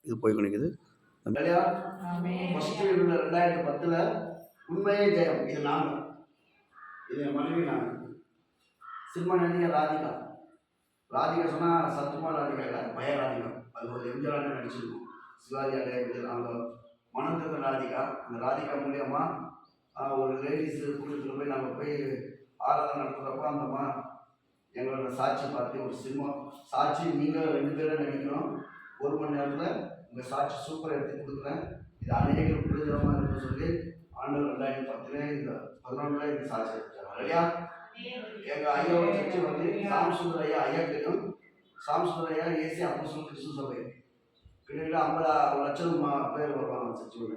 இது போய் கொண்டிருக்குது. ஃபர்ஸ்ட் 2010 உண்மையே ஜெயம். இது நான், இது என் மனைவி. நான் சினிமா நடிகர் ராதிகா. ராதிகா சொன்னால் சத்துமா ராதிகா இல்லை, பய ராதிகா. அது ஒரு எம்ஜிஆர் நடிச்சிருக்கோம், சிவாஜி அடைய அவங்க மனந்திருந்த ராதிகா. அந்த ராதிகா மூலியமா ஒரு லேடிஸ் கூட்டத்தில் போய் நாங்கள் போய் ஆராதனை நடத்துகிறப்போ அந்தம்மா எங்களோட சாட்சி பார்த்து ஒரு சினிமா சாட்சி, நீங்கள் 2 பேரும் நடிக்கணும், 1 மணி நேரத்தில் உங்கள் சாட்சி சூப்பராக எடுத்து கொடுக்குறேன், இது அநேகருக்கு பிரயோஜனமாக இருக்குன்னு சொல்லி ஆண்டவர் 2010 இந்த 11 இந்த சாட்சி எடுத்துட்டாங்க இல்லையா. எங்கள் ஐயாவோட சர்ச்சை வந்து சாம்சுந்தர் ஐயா தெரியும். சாம்சுந்தர் ஐயா ஏசி அப்போஸ்தலர் கிறிஸ்து சபை. கிட்டத்தட்ட 50 லட்சம் பேர் வருவாங்க சர்ச்சுக்குள்ள.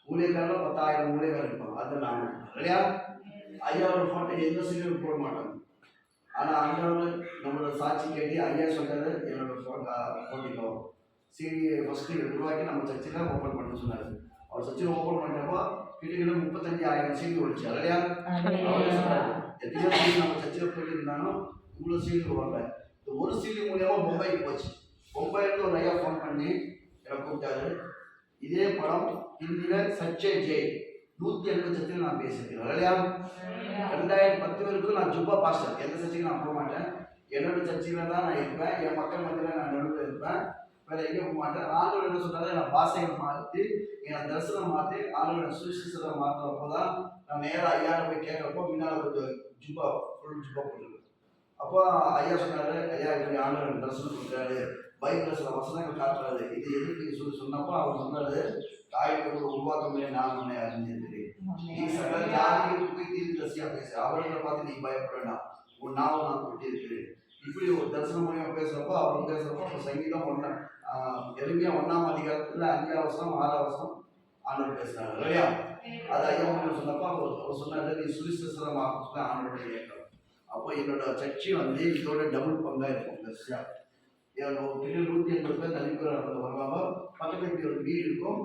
ஊழியக்காரர்கள் 10,000 ஊழியக்காரர் இருப்பாங்க. அது நாங்கள் இல்லையா. ஐயாவோட ஃபோட்டோ எந்த சீரியலும் போட மாட்டாங்க. ஆனால் ஆண்டவர் நம்மளோட சாட்சி கேட்டு ஐயா சொன்னார், என்னோட ஃபோட்டோ சீடி ஃபஸ்ட்டு உருவாக்கி நம்ம சர்ச்சில் ஓப்பன் பண்ண சொன்னார். அவர் சர்ச்சில் ஓப்பன் பண்ணுறப்போ கிட்டத்தட்ட 35,000 சீடி ஓடிச்சு இல்லையா. அவரே சொன்னார், எத்தனையோ சீடி நம்ம சர்ச்சில் போயிட்டு இருந்தாலும் இவ்வளோ சீடி வரல. இந்த ஒரு சீடி மூலியமாக மும்பைக்கு போச்சு. மும்பையிலேருந்து ஒரு ஐயா ஃபோன் பண்ணி என்னை கூப்பிட்டாரு. இதே படம் ஹிந்தியில் சச்சே ஜெய் 180 சர்ச்சில் நான் பேசியிருக்கேன் இல்லையா. 2010 வரைக்கும் நான் ஜுப்பா பாஸ்டர், எந்த சர்ச்சைக்கும் நான் போக மாட்டேன். என்னோட சர்ச்சையில் தான் நான் இருப்பேன், என் மக்கள் மத்தியில் நான் நடுவில் இருப்பேன், வேறு எங்கேயும் போக மாட்டேன். ஆண்டவர் என்ன சொன்னாலும் நான் பாஷையை மாற்றி, என் தரிசனம் மாற்றி, ஆண்டோட சுவிசேஷத்தை மாற்றுறப்போ தான் நான் நேராக ஐயாவை போய் கேட்குறப்போ முன்னால் ஒரு ஜுப்பா ஃபுல் ஜுப்பா போட்டுருக்கேன். அப்போ ஐயா சொன்னார், ஐயா இப்படி ஆண்டவர் தரிசனம் கொடுக்குறாரு, பைபிள் சில வசனங்கள் காட்டுறாரு, இது எதுக்கு சொல்லி சொன்னப்போ அவர் சொன்னார், தாய்க்கு உருவாக்கமே நான் உன்னை அறிஞ்சிருக்கிறேன், நீ சகல ஜாதிகளுக்கு போய் தீர்க்கதரிசியா பேச, அவர்களை பார்த்து நீ பயப்பட வேண்டாம், உன் நாவை நான் கொட்டியிருக்கிறேன். இப்படி ஒரு தரிசனம் மூலியமா பேசுறப்போ அவர் பேசுறப்போ சங்கீதம் எளிமையா 1ஆம் அதிகாரத்துல 5ஆம் வசனம் 6ஆம் வசனம் ஆண்டவர் பேசுறாரு இல்லையா. அது ஐயா சொன்னப்போ அவர் சொன்னாரு, நீ சுவிசேஷமா ஆண்டோட இயக்கம். அப்போ என்னோட சர்ச்சை வந்து இதோட டபுள் பங்கா இருக்கும். பெருசா 180 பேர் தனிப்புற வருவாங்க. பக்கத்துல ஒரு வீடு இருக்கும்.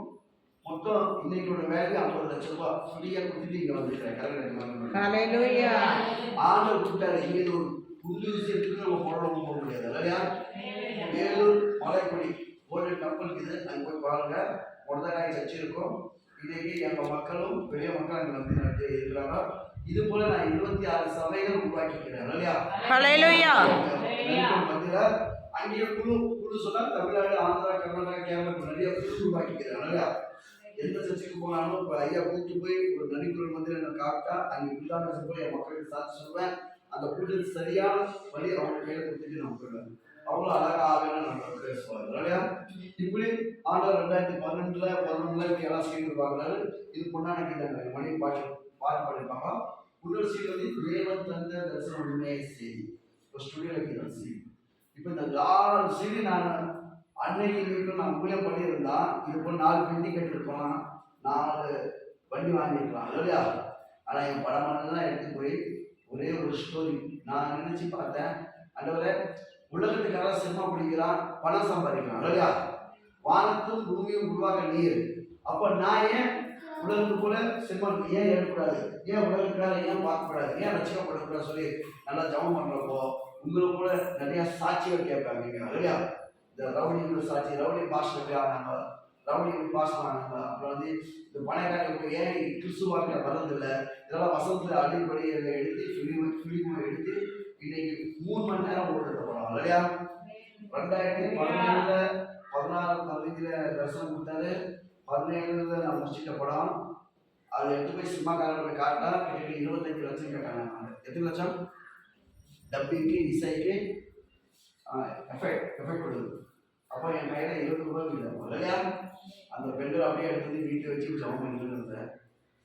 மொத்தம் இன்னைக்கோட வேலைக்கு 50 லட்சம் ரூபாய் ஃப்ரீயா கொடுத்துட்டு இங்க வந்துருக்காங்க. ஆண்டவர் கொடுத்தாரு. இங்க ஒரு புது விஷயத்துக்கு நம்ம போக முடியாது இல்லையா. வேலூர் மலைக்குடி கோல்டன் டெம்பிள் இருக்குது, அங்கே போய் பாருங்க. முடதகாய் சர்ச்சை இருக்கும். இன்னைக்கு எங்க மக்களும் பெரிய மக்கள் அங்கே வந்து நடத்தி இருக்கிறாங்க. இது போல நான் 26 சபைகள் உருவாக்கிக்கிறேன் இல்லையா. மத்தியில அங்கேயே குழு சொன்னா தமிழ்நாடு, ஆந்திரா, கர்நாடகா, கேரளா நிறைய குழு உருவாக்கிக்கிறேன் இல்லையா. எந்த சர்ச்சைக்கு போனாலும் இப்போ ஐயா கூப்பிட்டு போய் ஒரு நடிக்குள் மந்திரம் என்ன காட்டா அங்கே உள்ளான போய் என் மக்களுக்கு சாட்சி சொல்வேன். அந்த கூட்டத்துக்கு சரியான வழி அவங்க கையில கொடுத்துட்டு நான் போயிடுவேன். அவ்வளோ அழகாக ஆகணும் நம்ம பேசுவாங்க இல்லையா. இப்படி ஆண்டவர் 2012 11 இப்படி எல்லாம் சீக்கிரம் பார்க்குறாரு. இது பொண்ணான கிட்ட மணி பாட்டு பாடிருப்பாங்க. இன்னொரு சீல் வந்து தேவன் தந்த தரிசனம் உண்மையை செய்தி இப்போ ஸ்டுடியோவில் கீழே சீல். இப்போ இந்த 4 சீடி நான் அன்னைக்கு நான் மூலியம் பண்ணியிருந்தா இது போல் 4 பெண்டி கட்டிருப்போம், 4 வண்டி வாங்கியிருக்கலாம் இல்லையா. ஆனால் என் படமானதான் எடுத்து போய் ஒரே ஒரு ஸ்டோரி நான் நினைச்சு பார்த்தேன். ஆண்டவரே, உலகத்துக்காக சினிமா பிடிக்கிறான், பணம் சம்பாதிக்கிறான் இல்லையா. வானத்தும் பூமியும் உருவாக நீர். அப்போ நான் ஏன் உலகத்து போல சினிமா ஏன் எடுக்கக்கூடாது, ஏன் உலகத்துக்காக ஏன் பார்க்கக்கூடாது, ஏன் ரசிக்கப்படக்கூடாது சொல்லி நல்லா ஜபம் பண்ணுறப்போ உங்களை கூட நிறைய சாட்சிகள் கேட்பாங்க இல்லையா. இந்த ரவுடி சாட்சி, ரவுடி பாஷை எப்படி ஆனாங்க, ரவுடி எப்படி பாஷை ஆனாங்க, அப்புறம் வந்து இந்த பணக்காரங்க ஏன் கிறிஸ்துவாக்க வர்றதில்லை, இதெல்லாம் வசனத்தில் அடிப்படை எடுத்து ஃபிலிமா எடுத்து இன்னைக்கு 3 மணி நேரம் ஓடுறது படம் இல்லையா. 2017 16 15 தரிசனம் கொடுத்தாரு. 17 நான் முடிச்சிட்ட படம். அதை எடுத்து போய் சினிமாக்காரர்களை காட்டா கிட்டத்தட்ட 25 லட்சம் கேட்டாங்க. எத்தனை லட்சம்? டப்பிங்கு, இசைக்கு, எஃபெக்ட் கொடுக்குது. அப்போ என் கையில் 20 ரூபாய் இல்லை இல்லையா. அந்த பெண்கள் அப்படியே எடுத்து வீட்டில் வச்சு ஜபம் பண்ணிட்டு இருந்தேன்.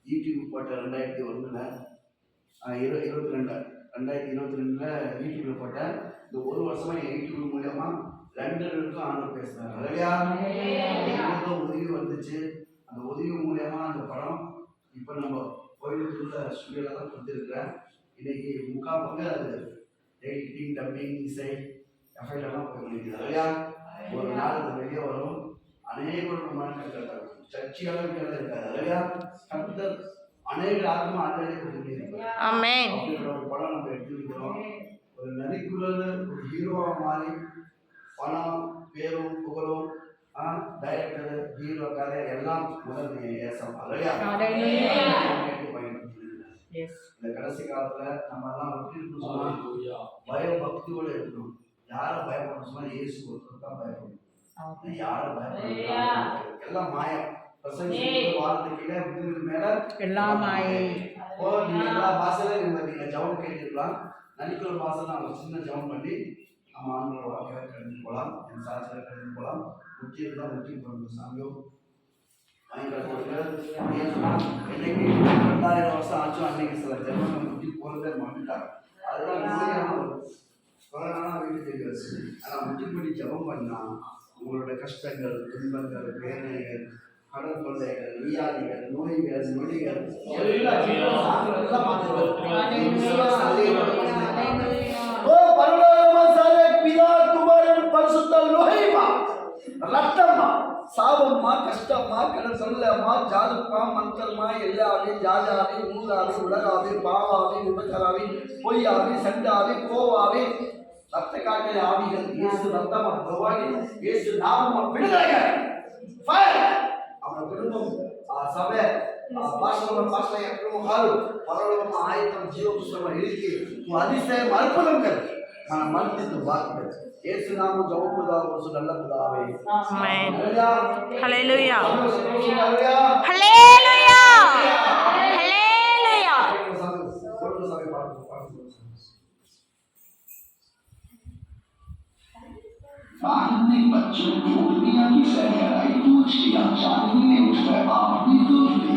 யூடியூப் போட்ட 2001 2022 யூடியூப்ல போட்டேன். இந்த 1 வருஷமா என் யூடியூப் மூலமா 2 பேருக்கும் ஆண்டவர் பேசுறாங்க இல்லையா. உதவி வந்துச்சு. அந்த உதவி மூலமா அந்த படம் இப்போ நம்ம கோயிலுக்குள்ள ஸ்டுடியோல தான் கொடுத்துருக்கிறேன். இன்னைக்கு 3/4 பங்கு அது எடிட்டிங், டப்பிங், இசை, எஃபெக்ட் எல்லாம் போய் பண்ணிக்குது இல்லையா. ஒரு நாள் அது வெளியே வரும். அநேகரோட மனக்கட்டை சர்ச்சை அளவுக்கு இருக்காது இல்லையா. கர்த்தர் அநேக ஆத்மா ஆண்டவரே கொடுத்துருக்காங்க. ஆமென். ஒரு படம் நம்ம எடுத்துக்கிறோம். ஒரு நதிக்குள்ள ஒரு ஹீரோவா மாறி பணம், பேரும், புகழும் டைரக்டர், ஹீரோ, கதை எல்லாம் முதல் ஏசப்பா. இல்லையா? இந்த கடைசி காலத்துல நம்ம எல்லாம் எப்படி இருக்கணும்? பயபக்தியோட இருக்கணும். யாரை பயப்படணும் சொன்னா இயேசு ஒருத்தர் தான் பயப்படணும். யாரை பயப்படணும்? எல்லாம் மாயம். வாரத்துக்கு மேல எல்லாம் மாயம். நீங்க எல்லா பாசையிலும் நீங்க ஜெபம் கேட்டுக்கலாம். நனிக்குள்ள பாசை நம்ம சின்ன ஜெபம் பண்ணி நம்ம ஆண்களோட வாழ்க்கையை கடந்து போகலாம். என் சாட்சியில் கடந்து போகலாம். முக்கிய இருந்தால் முக்கிய போகணும். சாமியோ இன்னைக்கு 2000 வருஷம் ஆச்சும் அன்னைக்கு சில ஜெபங்கள் முக்கிய போகிறதே மாட்டாங்க. அதுதான் கொரோனா வீட்டு தெரியாது. ஆனால் முக்கியப்படி ஜெபம் பண்ணால் உங்களோட கஷ்டங்கள், துன்பங்கள், வேதனைகள், கடன் தொல்லைகள், வியாதிகள், நோய்கள், நொடிகள் எல்லாம் ரத்தம்மா, சாபம்மா, கஷ்டம்மா, கடன் சொல்லம்மா, ஜாதுப்பா, மந்தர்மா, எல்லாவே, ஜாஜாவே, ஊராவே, உலகாவே, பாவாவே, உபகராவே, பொய்யாவே, சண்டாவே, கோவாவே, ரத்த காட்டை ஆவிகள், இயேசு ரத்தமா, பகவானே, இயேசு நாமமா, விடுதலை அவன குடும்பம், சபை, பாஷை எவ்வளவு காலம் பரவலமா ஆயத்தம் ஜீவபுஷ்டமா இருக்கு. அதிசயம் அற்புதங்கள் நான் மனதிற்கு வாக்குகள் இயேசு நாமம் ஜெபம் நல்ல பிதாவே. ஆமென். ஹல்லேலூயா. ஹல்லேலூயா. ஹல்லேலூயா. ஹல்லேலூயா. अपने बच्चों को दुनिया की सहराई पूछ लिया, चांदनी ने उस पर आपकी दोस्ती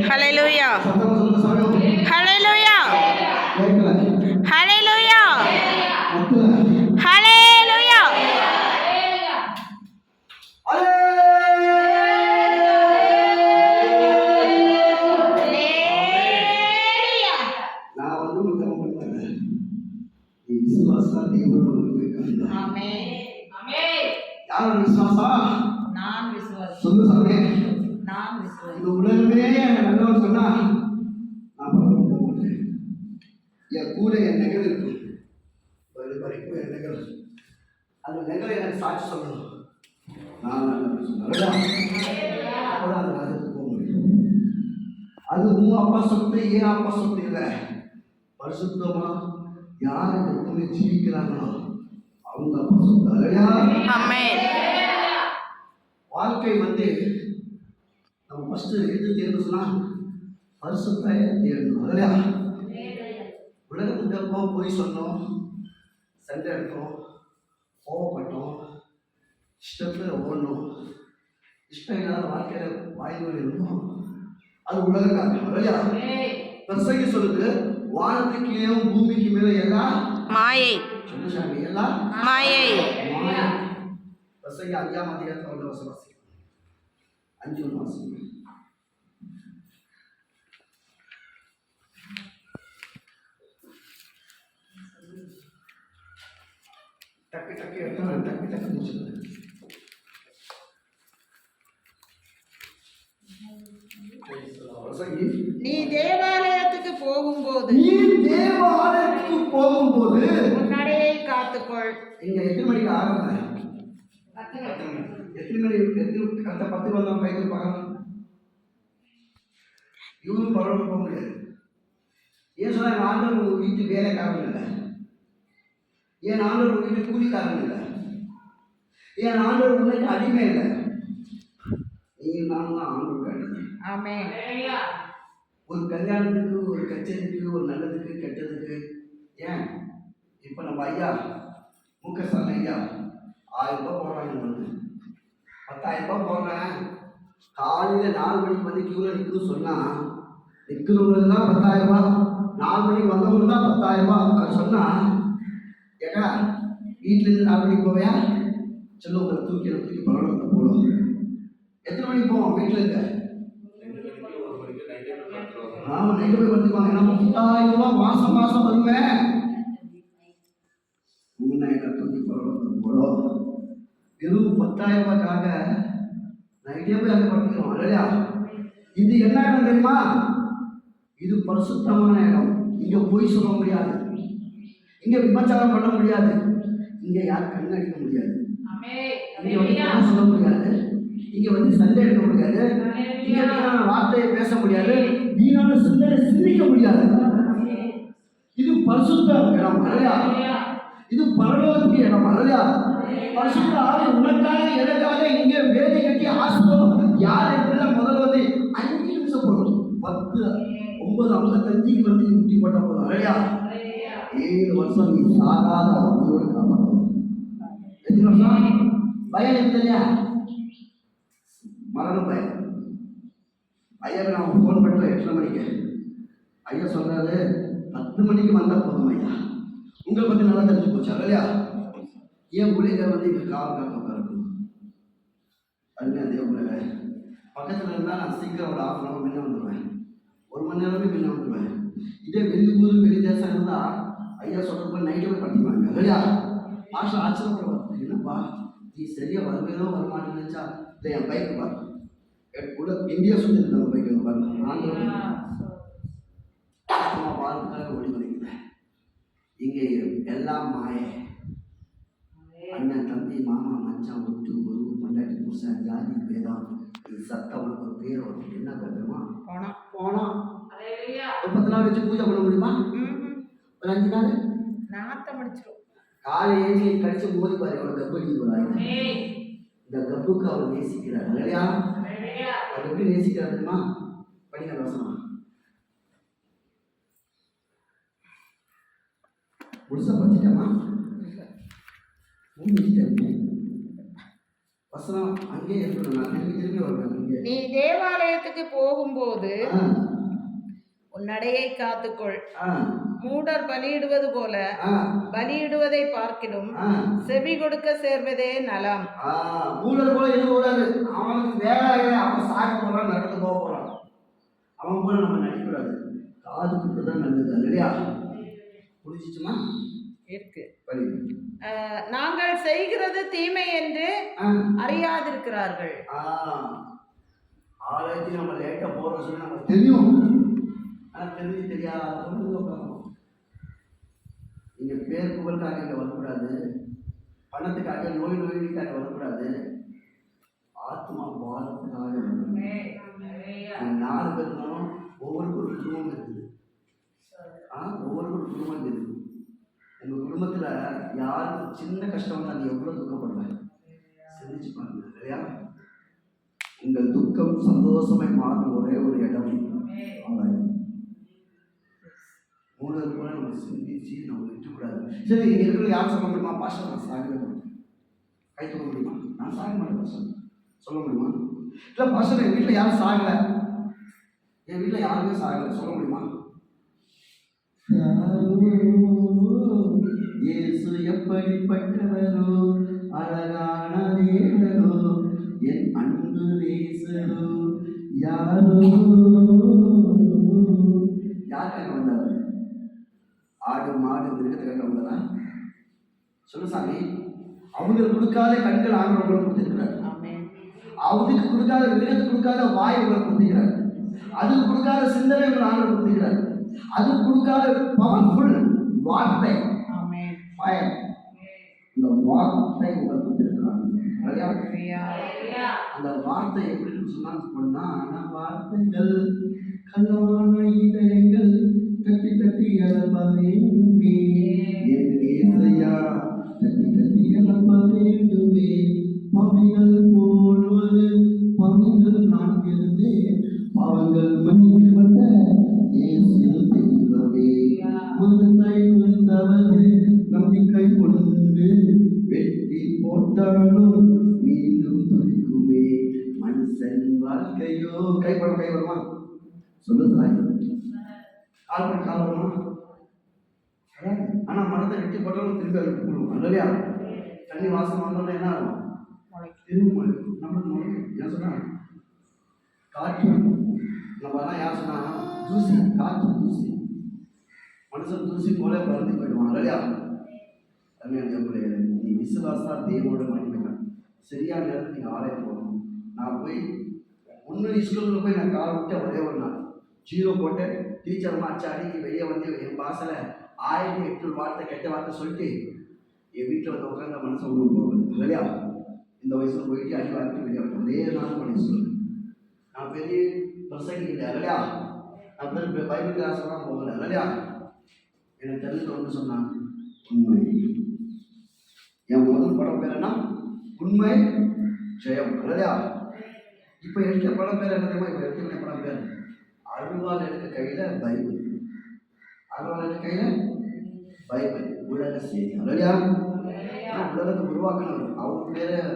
Hallelujah. Hallelujah. Hallelujah. Hallelujah. யாரோட விசுவாசா? நான் விசுவாசி. சொல்லு சாமி. நான் விசுவாசி. இந்த உலகமே நல்லவர் சொன்னா நான் பரவாயில்ல போட்டேன். என் கூட என் நகல் இருக்கும். வரைக்கும் என் நகல். அந்த நகலை எனக்கு சாட்சி சொல்லணும். நான் சொன்னேன். அப்பதான் அந்த ராஜ்யத்துக்கு போக முடியும். அது உன் அப்பா சொத்து, ஏன் அப்பா சொத்து இல்லை. பரிசுத்தமா யார் இந்த பூமி ஜீவிக்கிறாங்களோ அவங்க அப்பா சொல்றாங்க. ஆமென். வாழ்க்கை நம்ம ஃபர்ஸ்ட் எது தேர்வு சொன்னா பரிசுத்த தேடணும். இல்லையா? உலகத்துக்கு அப்போ போய் சொன்னோம், சண்டை எடுத்தோம், கோவப்பட்டோம், இஷ்டத்துல ஓடணும், இஷ்டம் இல்லாத வாழ்க்கையில வாய்மொழி இருந்தோம். அது உலக காரணம். இல்லையா? பிரசங்கி சொல்லுது, வானத்துக்கு கீழே பூமிக்கு மேல எல்லாம் மாயை. சொல்லு சாமி, எல்லாம் மாயை. பிரசங்கி 5ஆம் அதிகாரத்துல உள்ள வசனம் வாசிக்கணும். 5 வாசிக்கணும். டக்கு டக்கு எடுத்து டக்கு டக்கு முடிச்சுடுங்க. நீ தேவாலயத்துக்கு போகும்போது உன் நடையை காத்துக்கொள். இங்க எத்தனை மணிக்கு ஆரம்பம்? எத்தனை மணி? கரெக்டாக 10 வந்தோம். கைக்கு பார்க்கலாம். இவரும் பரவாயில்ல போக முடியாது. ஏன் சொன்னா என் ஆண்டவர் உங்க வீட்டு வேலைக்காரன் இல்லை, என் ஆண்டவர் உங்க வீட்டு கூலிக்காரன் இல்லை, என் ஆண்டவர் உன்னைக்கு அடிமை இல்லை. நீங்கள் நானும் தான் ஆண்டவருக்கு அடிமை. ஆமென். ஒரு கல்யாணத்துக்கு, ஒரு கச்சேரிக்கு, ஒரு நல்லதுக்கு, கெட்டதுக்கு, ஏன் இப்போ நம்ம ஐயா முகசாமி ஐயா 1000 ரூபாய் போடுறாங்க, 10,000 ரூபாய் போடுறேன். காலையில் 4 மணிக்கு வந்து கியூவில் நிற்கணும்னு சொன்னால் நிற்கிறவங்களுக்கு தான் 10,000 ரூபாய், 4 மணிக்கு வந்தவங்களுக்கு தான் 10,000 ரூபாய். அவர் சொன்னால் ஏக்கா வீட்டிலேருந்து 4 மணிக்கு போவையா சொல்ல, உங்களை தூக்கி பரவாயில்ல போடும். எத்தனை மணிக்கு போவோம் வீட்டில் இருக்க? ஆமாம், நைட்டு போய் படுத்துக்குவாங்க. ஏன்னா 10,000 ரூபாய் மாதம் வருவேன். நைட்டை தூக்கி போடும். வெறும் 10,000 ரூபாய்க்காக நைட்டே போய் அங்கே படுத்துக்கிறோம். இல்லையா? இது என்ன இடம் தெரியுமா? இது பரிசுத்தமான இடம். இங்கே போய் சொல்ல முடியாது, இங்கே விபச்சாரம் பண்ண முடியாது, இங்கே யாரும் கண்ணடிக்க முடியாது, இங்கே வந்து சொல்ல முடியாது, இங்கே வந்து சண்டை எடுக்க முடியாது, இங்கே வீணான வார்த்தையை பேச முடியாது, வீணான சிந்தனை சிந்திக்க முடியாது. இது பரிசுத்த இடம். இல்லையா? இது பரலோகத்துக்கு இடம். இல்லையா? பரிசுத்த ஆவி உனக்காக எனக்காக இங்கே வேலை கட்டி ஆசிரியர் யார் என்று முதல்ல வந்து 5 நிமிஷம் போடும். 10:9:55 வந்து முட்டி போட்ட போதும். இல்லையா? 7 வருஷம் நீ சாகாத உயிரோடு காப்பாற்றும். எத்தனை வருஷம்? பயம் இல்லையா? மரண பயம். ஐயாவுக்கு நான் ஃபோன் பண்ணுறேன் 8:30 மணிக்கு. ஐயா சொல்றாரு 10 மணிக்கு வந்தால் போதும் ஐயா, உங்களை பற்றி நல்லா தெரிஞ்சு போச்சு. இல்லையா? ஏன் ஊழியர்கள் வந்து இங்கே காவல் காக்க இருக்கணும்? அதுவே அதே உங்களை பக்கத்தில் இருந்தால் நான் சீக்கிரம் ஒரு 1/2 மணி நேரம் முன்ன வந்துடுவேன், 1 மணி நேரமே முன்ன வந்துடுவேன். இதே வெளி ஊர் வெளி தேசம் இருந்தால் ஐயா சொல்கிறப்ப நைட்டு போய் படிப்பாங்க. இல்லையா? மாஸ்டர் ஆச்சரியப்படுவார், என்னப்பா நீ சரியாக வருவேனோ வரமாட்டேன்னு நினச்சா இல்லை என் பைக்கு பாரு உள்ள இந்தியா சுற்றி நம்ம பைக்கு பாருங்க, ஆந்திரா வாழ்க்கைக்காக ஓடி வரைக்கிறேன். இங்கே எல்லாம் மாய. அண்ணன் தம்பி மாமா மச்சான் ஒட்டு ஒரு பொண்டாட்டி புருஷன் ஜாதி பேதம் சத்தம் உனக்கு ஒரு பேர் வரும். என்ன கருத்துமா போனோம் 10 நாள் வச்சு பூஜை பண்ண முடியுமா? ஒரு 5 நாள் நாத்தம் அடிச்சிடும். காலை ஏஞ்சி கடிச்சு மோதி பாரு எவ்வளோ கப்பு அடிக்கிறாங்க. இந்த கப்புக்கு அவர் நேசிக்கிறார். இல்லையா? அவர் எப்படி நேசிக்கிறார் தெரியுமா? படிக்கிற வசனம் முழுசா படிச்சிட்டமா? வசனம் அங்கே இருக்கணும். நான் திரும்பி வருவேன். நீ தேவாலயத்துக்கு போகும்போது உன் நடையை காத்துக்கொள். மூடர் பலியிடுவது போல பலியிடுவதை பார்க்கிலும் செவி கொடுக்க சேர்வதே நலம். மூடர் போல எது கூடாது. அவனுக்கு வேலை, அவன் சாக போறான், நடந்து போக போறான், அவன் போல நம்ம நடிக்கூடாது. காது கொடுத்ததான் நல்லது. இல்லையா? புரிஞ்சிச்சுமா? இருக்கு. நாங்கள் செய்கிறது தீமை என்று அறியாதிருக்கிறார்கள். ஆலயத்துக்கு நம்ம லேட்டா போறோம் சொல்லி நமக்கு தெரியும், ஆனால் தெரிஞ்சு தெரியாத நீங்க பேர் புகழுக்காக இங்கே வரக்கூடாது, பணத்துக்காக நோய் நோய்க்காக வரக்கூடாது, ஆத்மா பாலத்துக்காக வரணும். 4 பேர் இருந்தாலும் ஒவ்வொருக்கும் ஒரு குடும்பம் இருக்குது. ஒவ்வொருக்கும் ஒரு குடும்பம் இருக்குது. உங்கள் குடும்பத்தில் யாருக்கு சின்ன கஷ்டம் வந்து அது எவ்வளோ துக்கப்படுவேன் சிந்திச்சு பாருங்க இல்லையா? உங்கள் துக்கம் சந்தோஷமாய் மாறும் ஒரே ஒரு இடம் ஆலயம். மூணு போல நம்ம சிந்திச்சு நம்ம விட்டுக்கூடாது. சரி, இங்கே இருக்கிற யாரும் சொல்ல முடியுமா? பாஸ்டர் நான் சாகவே மாட்டேன், கை சொல்ல முடியுமா? நான் சாக மாட்டேன் பாஸ்டர் சொல்ல முடியுமா? இல்லை பாஸ்டர் என் வீட்டில் யாரும் சாகலை, என் வீட்டில் யாருமே சாகலை சொல்ல முடியுமா? இயேசு எப்படிப்பட்டவரோ, அழகான தேவனோ, என் அன்பு நேசரோ, யாரோ யாருக்காக வந்தாரு? ஆடு மாடு மிருகத்துக்காக வந்தாரா? சொல்லு சாமி. அவங்களுக்கு கொடுக்காத கண்கள் ஆண்டு உங்களுக்கு கொடுத்திருக்கிறார். அவங்களுக்கு கொடுக்காத மிருகத்துக்கு கொடுக்காத வாய் உங்களுக்கு கொடுத்திருக்கிறார். அதுக்கு கொடுக்காத சிந்தனை உங்கள் ஆண்டு கொடுத்திருக்கிறார். அதுக்கு கொடுக்காத பவர்ஃபுல் வார்த்தை பயன், இந்த வார்த்தை உங்களுக்கு கொடுத்திருக்கிறாங்க. அந்த வார்த்தை எப்படின்னு சொன்னா வார்த்தைகள் கல்லான இதயங்கள் தட்டி தட்டி எழுப்ப வேண்டுமே, தட்டி தட்டி எழுப்ப வேண்டுமே, பவிகள் போடுவது பவிகள் நான் இருந்தேன், பாவங்கள் மன்னிக்க வந்த இயேசு தெய்வமே, மனத்தை கொடுத்தவது நம்பிக்கை கொண்டு வெட்டி போட்டாலும் மீண்டும் துடிக்குமே, மனுஷன் வாழ்க்கையோ கைப்படும் கை வருமா? சொல்லுதாய் கால் வருமா? ஆனா மனத்தை வெட்டி போட்டாலும் திரும்பி அது போடுவோம் இல்லையா? தண்ணி வாசம் வந்தோம்னா என்ன ஆகும்? திரும்ப நம்மளுக்கு முளைக்கும். ஏன் சொன்னா காற்று நம்ம எல்லாம் யார் சொன்னா தூசி, காற்று தூசி, மனுஷன் தூசி போல பறந்து போயிடுவான் இல்லையா? நீ விசுவாசா தேவோட மகிமைகள் சரியான நேரத்தில் நீங்கள் ஆலயம் போகணும். நான் போய் முன்னூறு ஸ்கூலில் போய் நான் கால் விட்டு ஒரே ஒரு நாள் 0 போட்டேன். டீச்சர்மா அச்சா அடிக்கு வெளியே வந்து என் பாசல 1800 வார்த்தை கெட்ட வார்த்தை சொல்லிட்டு என் வீட்டில் வந்து உட்காந்த மனசை ஒன்றும் போகல இல்லையா? இந்த வயசில் போயிட்டு அடி வார்த்தை வெளியே வரேன். ஒரே நாள் பண்ணி சொல்லுவேன். நான் பெரிய பிரசங்கி இல்லை இல்லையா? நான் பெரிய பைபிள் கிளாஸ்லாம் போகல இல்லையா? எனக்கு தெரிஞ்சு ஒன்று சொன்னாங்க உண்மை. என் முதல் படம் பேர் என்ன? உண்மை ஜெயம் இல்லையா? இப்போ எடுத்த படம் பேர் என்ன தெரியுமா? இப்போ எடுத்துக்கிட்ட படம் பேர் அருள்வாள் எடுக்க கையில் பைபிள். அருள்வாள் எடுக்க கையில் பைபிள், உலக செய்தி இல்லையா? உலகத்தை உருவாக்கணும். அவர் பேர்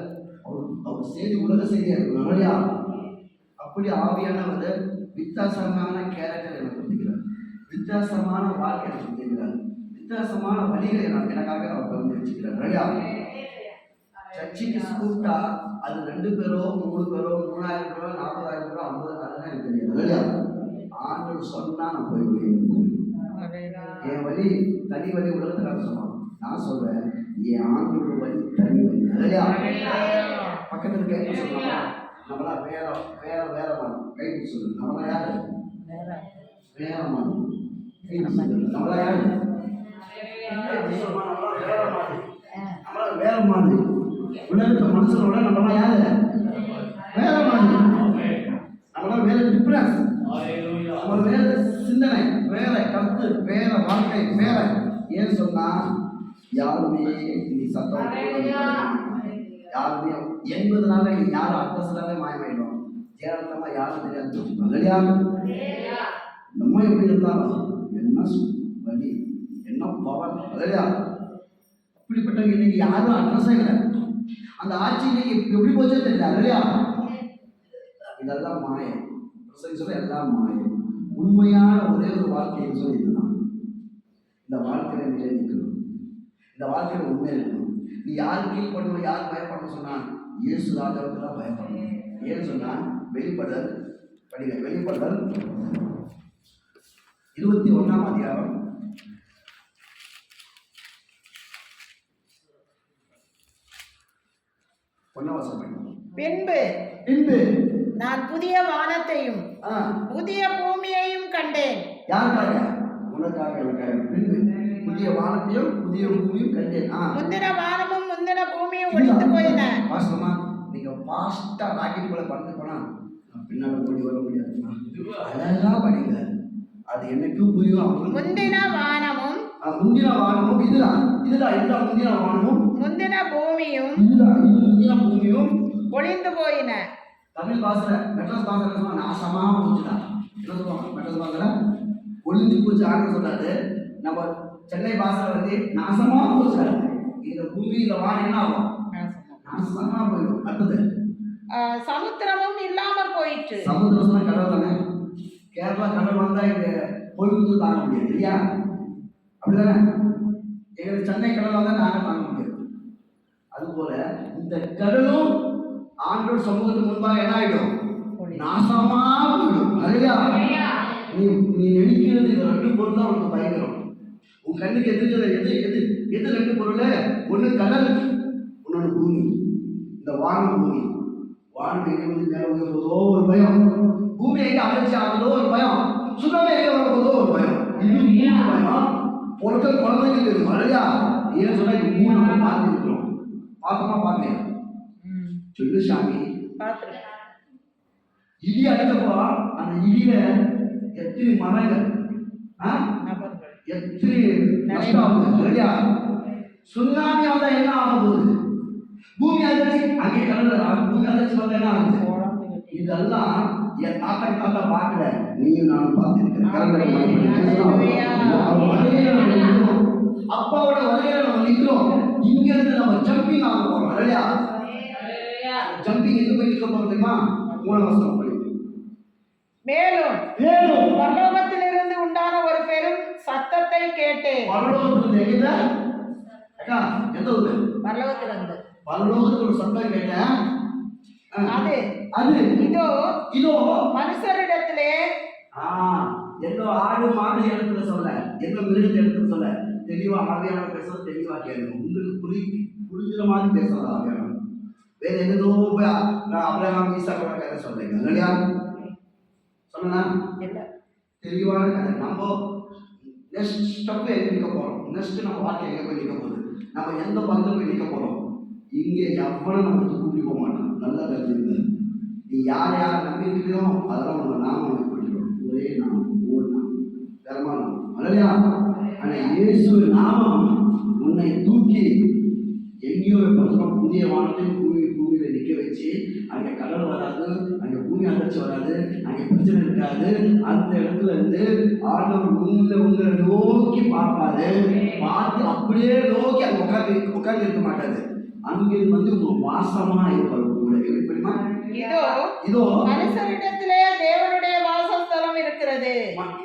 அவர் செய்தி உலக செய்தியாக இருக்கணும் இல்லையா? அப்படி ஆவியானவர் வித்தியாசமான கேரக்டர் எனக்கு கொடுத்துக்கிறார், வித்தியாசமான வாழ்க்கை எனக்கு கொடுத்துக்கிறார், வித்தியாசமான வழிகளை எனக்காக அவர் வந்து வச்சுக்கிறார் இல்லையா? சர்ச்சைக்கு கூப்பிட்டா அது 2 பேரோ 3 பேரோ 3000 பேரோ 40,000 பேரோ 50,000 எனக்கு தெரியாது இல்லையா? ஆண்டவர் சொன்னா நான் போய் என் வழி தனி வழி உலகத்துக்காக சொன்னான். நான் சொல்றேன் என் ஆண்டோட வழி தனி வழி இல்லையா? பக்கத்துல கைப்பு சொல்லலாமா? நம்மளா வேற வேற வேற மாதிரி கைப்பு சொல்லு. நம்மளா யாரு? வேற மாதிரி நம்மளா யாரு? நம்மளா வேற மாதிரி உலகத்தை மனுஷனோட நம்மளா யாரு? வேற மாதிரி. நம்மளா வேற டிஃபரன்ஸ், நம்ம வேற சிந்தனை, வேற கருத்து, வேற வாழ்க்கை வேற. ஏன்னு சொன்னா யாருமே நீ சத்தம் யாருமே 80 நாள் நீ யாரும் அட்ரஸ்லாவே மாயமாயிடும். ஜெயலலிதா யாரும் தெரியாது இல்லையா? நம்ம எப்படி இருந்தாலும் என்ன வழி என்ன பவர் இல்லையா? இப்படிப்பட்டவங்க இன்னைக்கு யாரும் அட்ரஸே இல்லை. அந்த ஆட்சி இன்னைக்கு எப்படி போச்சோ தெரியல இல்லையா? இதெல்லாம் மாயம். சொல்ல எல்லாம் மாயம். உண்மையான ஒரே ஒரு வாழ்க்கையை சொல்லி இதுதான். இந்த வாழ்க்கையில நிலை நிற்கணும், இந்த வாழ்க்கையில உண்மை இருக்கணும். நீ யார் கீழ்படணும், யார் பயப்படணும் சொன்னா இயேசு ராஜாவுக்கு தான் பயப்படணும். ஏன்னு சொன்னா வெளிப்படுதல் படிங்க. வெளிப்படுதல் 21ஆம் அதிகாரம் 1ஆம் வசனம். பின்பு நான் புதிய வானத்தையும் புதிய பூமியையும் கண்டேன். யாருக்காக? உனக்காக எனக்காக. பின்பு புதிய வானத்தையும் புதிய பூமியும் கண்டேன். முந்தின வானமும் முந்தின பூமியும் ஒழிந்து போயின. பாஸ்டமா நீங்க பாஸ்டா ராக்கெட் போல பறந்து போனா பின்னாடி ஓடி வர முடியாது. அழகா படிங்க, அது எனக்கும் புரியும். முந்தின வானமும் முந்தின வானமும் இதுதான் முந்தின வானமும் முந்தின பூமியும் முந்தின பூமியும் ஒளிந்து போயின. தமிழ் பாசல மெட்ராஸ் பாசல சொன்னா நாசமா போச்சுடா. என்ன சொல்லுவாங்க மெட்ராஸ் பாசல ஒளிந்து போச்சு ஆண்டு சொல்லாது. நம்ம சென்னை பாசல வந்து நாசமா போச்சு. இந்த பூமியில வானம் என்ன ஆகும்? நாசமா போயிடும். அடுத்தது சமுத்திரமும் இல்லாமற் போயிற்று. சமுத்திரம் சொன்னா கடல் தானே. கேரளா கடல் வந்தா இங்க பொழுது தாங்க முடியாது இல்லையா? அப்படிதானே? எங்களுக்கு சென்னை கடல் வந்தா நாங்க தாங்க முடியாது. அதுபோல இந்த கடலும் ஆண்டோர் சமூகத்துக்கு முன்பாக என்ன ஆயிடும்? நாசமா போயிடும். அதுலையா நீ நினைக்கிறது இது ரெண்டு பொருள் தான் உனக்கு பயங்கரம். உன் கண்ணுக்கு எது ரெண்டு பொருள்? ஒண்ணு கடல், இன்னொன்று பூமி. இந்த வானம் எங்க வந்து மேல உயர்வதோ ஒரு பயம், பூமி எங்க அலட்சி ஆகுதோ ஒரு பயம், சுனாமி எங்க வரப்போதோ ஒரு பயம். இது மூணு பயம் பொருட்கள் குழந்தைங்க தெரியும். இல்லையா? ஏன் சொன்னா இது மூணு நம்ம பார்த்துருக்கிறோம். பார்த்தோமா பார்க்கலையா? சொல்லு சாமி. இடி அடிக்கப்போ அந்த இடியில எத்தனை மரங்கள் எத்தனை நஷ்டம் ஆகுது இல்லையா? சுனாமி வந்தா என்ன ஆக போகுது? பூமி அதிர்ச்சி அங்கே கடல்ல பூமி அதிர்ச்சி வந்தா என்ன ஆகுது? இதெல்லாம் என் தாத்தா பார்க்கல, நீயும் நானும் பார்த்துருக்கேன். அப்பாவோட வரையில நம்ம நிற்கிறோம். இங்க இருந்து நம்ம ஜம்பிங் ஆக போறோம் இல்லையா? ஜம்பிங் எங்க போய் நிற்க போறோம் தெரியுமா? 3 வருஷம் படி. மேலும் பரலோகத்திலிருந்து உண்டான ஒரு பெரும் சத்தத்தை கேட்டேன். பரலோகத்திலிருந்து எங்க? அக்கா எந்த ஊரு? பரலோகத்துல ஒரு சத்தம் கேட்டேன். அது இதோ மனுஷரிடத்திலே எந்த ஆடு மாடு இடத்துல சொல்ல, எந்த மிருகத்தை இடத்துல சொல்ல, தெளிவா ஆவியான பேசுறது தெளிவா கேளுங்க. உங்களுக்கு புரிஞ்சுற மாதிரி பேசுறது ஆவியான. வேற எதோ அப்ரஹாம் ஈசாக் கதை சொல்றீங்க இல்லையா? சொன்னா தெளிவான கதை. நம்ம நெக்ஸ்ட் ஸ்டெப் எங்க நிற்க போறோம்? நெக்ஸ்ட் நம்ம வாழ்க்கை எங்க போய் நிற்க போகுது? நம்ம எந்த பந்தம் போய் நிற்க போறோம்? இங்கே எவ்வளவு நமக்கு கூட்டி போக மாட்டோம். நல்லா தெரிஞ்சுங்க. நீ யார் நம்பி இருக்கிறோ அதெல்லாம் உங்க நாம உனக்கு பிடிக்கிறோம். ஒரே நாமம், ஒரு நாமம், தரமான நாமம் இல்லையா? ஆனா இயேசு நாமம் உன்னை தூக்கி எங்கேயோ பக்கம் புதிய வானத்தையும் பூமியில நிற்க வச்சு, அங்க கடல் வராது, அங்க பூமி அதிர்ச்சி வராது, அங்க பிரச்சனை இருக்காது. அந்த இடத்துல இருந்து ஆண்டவர் உங்களை நோக்கி பார்ப்பாரு. பார்த்து அப்படியே நோக்கி அங்க உட்கார்ந்து இருக்க மாட்டாரு. அங்கே வந்து உங்க வாசமா இருப்பாரு கூட. எப்படிமா? இதோ மனுஷரிடத்திலே தேவனுடைய வாசஸ்தலம் இருக்கிறது.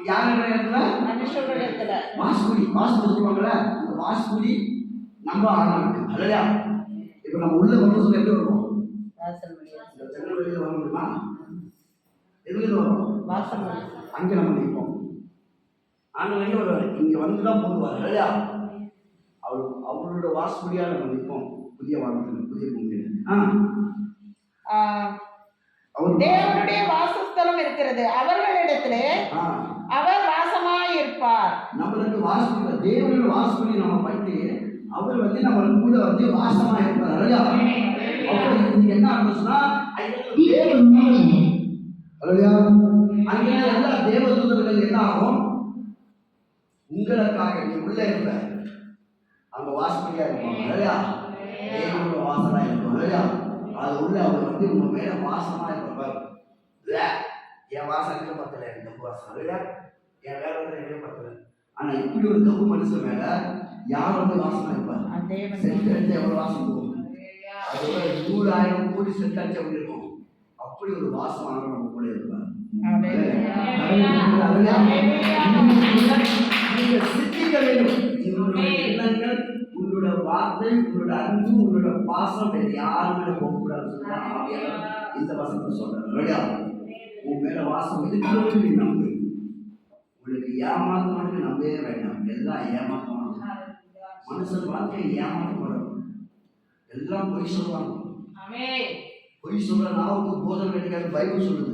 யாருடைய இடத்துல? மனுஷரிடத்துல. வாசகுடி சொல்லுவாங்கல்ல, அந்த வாசகுடி நம்ம ஆண்டவருக்கு இல்லையா? இப்ப நம்ம உள்ள வந்து சொல்ல எப்படி வருவோம்? ஜன்னல் வெளியில வர முடியுமா? எதுல வரும்? வாசல். அங்க நம்ம நிற்போம். ஆண்டவர் எங்க வருவாரு? இங்க வந்துதான் போடுவார் இல்லையா? அவரோட வாசகுடியா நம்ம நிற்போம். புதிய வானத்தில், புதிய பூமியில் தேவனுடைய வாசஸ்தலம் இருக்கிறது. அவர்களிடத்திலே அவர் வாசமாய் இருப்பார். நம்மளுக்கு வாசகுடி, தேவனோட வாசகுடி நம்ம பைத்து அவர் வந்து நம்ம கூட வந்து வாசமா இருப்பார் இல்லையா? அப்ப என்ன ஆகுதுன்னா அங்கே எல்லா தேவதூதர்கள் என்ன ஆகும்? உங்களுக்காக நீ உள்ள இருப்ப அங்க வாசப்படியா இருப்பாங்க இல்லையா? தேவனோட வாசனா இருக்கும் இல்லையா? அது உள்ள அவர் வந்து உங்க மேல வாசமா இருப்பார். என் வாசம் எங்க பத்தல, எனக்கு வாசம் இல்லையா? என் வேலை வந்து எங்க பத்தல. ஆனா இப்படி ஒரு தப்பு மனுஷன் மேல யார் வந்து வாசமா இருப்பார்? செட் அடிச்சு எவ்வளவு வாசம் போகும்? அது 100,000 கோடி செட் அடிச்சு அப்படி இருக்கும். அப்படி ஒரு வாசமான நம்ம கூட இருப்பார். நீங்க சித்திக்க வேண்டும். உங்களுடைய எண்ணங்கள், உங்களோட வார்த்தை, உங்களோட அன்பு, உங்களோட பாசம் வேற யாருமே போகக்கூடாது. இந்த வசனத்தை சொல்றேன். உன் மேல வாசம் இருக்கிறது நீ நம்பு. உங்களுக்கு ஏமாத்தமானது நம்பவே வேண்டாம். எல்லாம் ஏமாத்தமான மனுஷன் வாழ்க்கையை ஏமாற்றப்படும். எல்லாம் பொய் சொல்லுவாங்க. பொய் சொல்ற நாவுக்கு போதனை கிடைக்காது. பைபிள் சொல்லுது.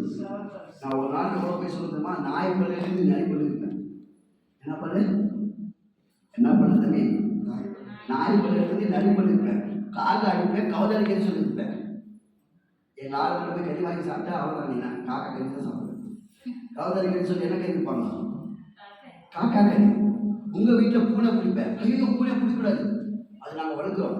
நான் ஒரு நாள் எவ்வளோ போய் சொல்லுதுமா, நாய் பள்ளியிலிருந்து நரி பண்ணிருப்பேன். என்ன பண்ணுறதுமே நாய் பள்ளியிலிருந்து நரி பண்ணிருப்பேன். காலில் அடிப்பேன், கவலை அடிக்கன்னு சொல்லியிருப்பேன். எங்கள் ஆளுநர் போய் கறி வாங்கி சாப்பிட்டா அவ்வளோ நீ நான் காக்கா கறி தான் சாப்பிடுவேன். கவலை அடிக்கன்னு சொல்லி என்ன கறி இருப்பாங்க? காக்கா கறி. உங்கள் வீட்டில் பூனை பிடிப்பேன், ஐயோ பூனை பிடிக்கூடாது, அது நாங்கள் வளர்க்குறோம்.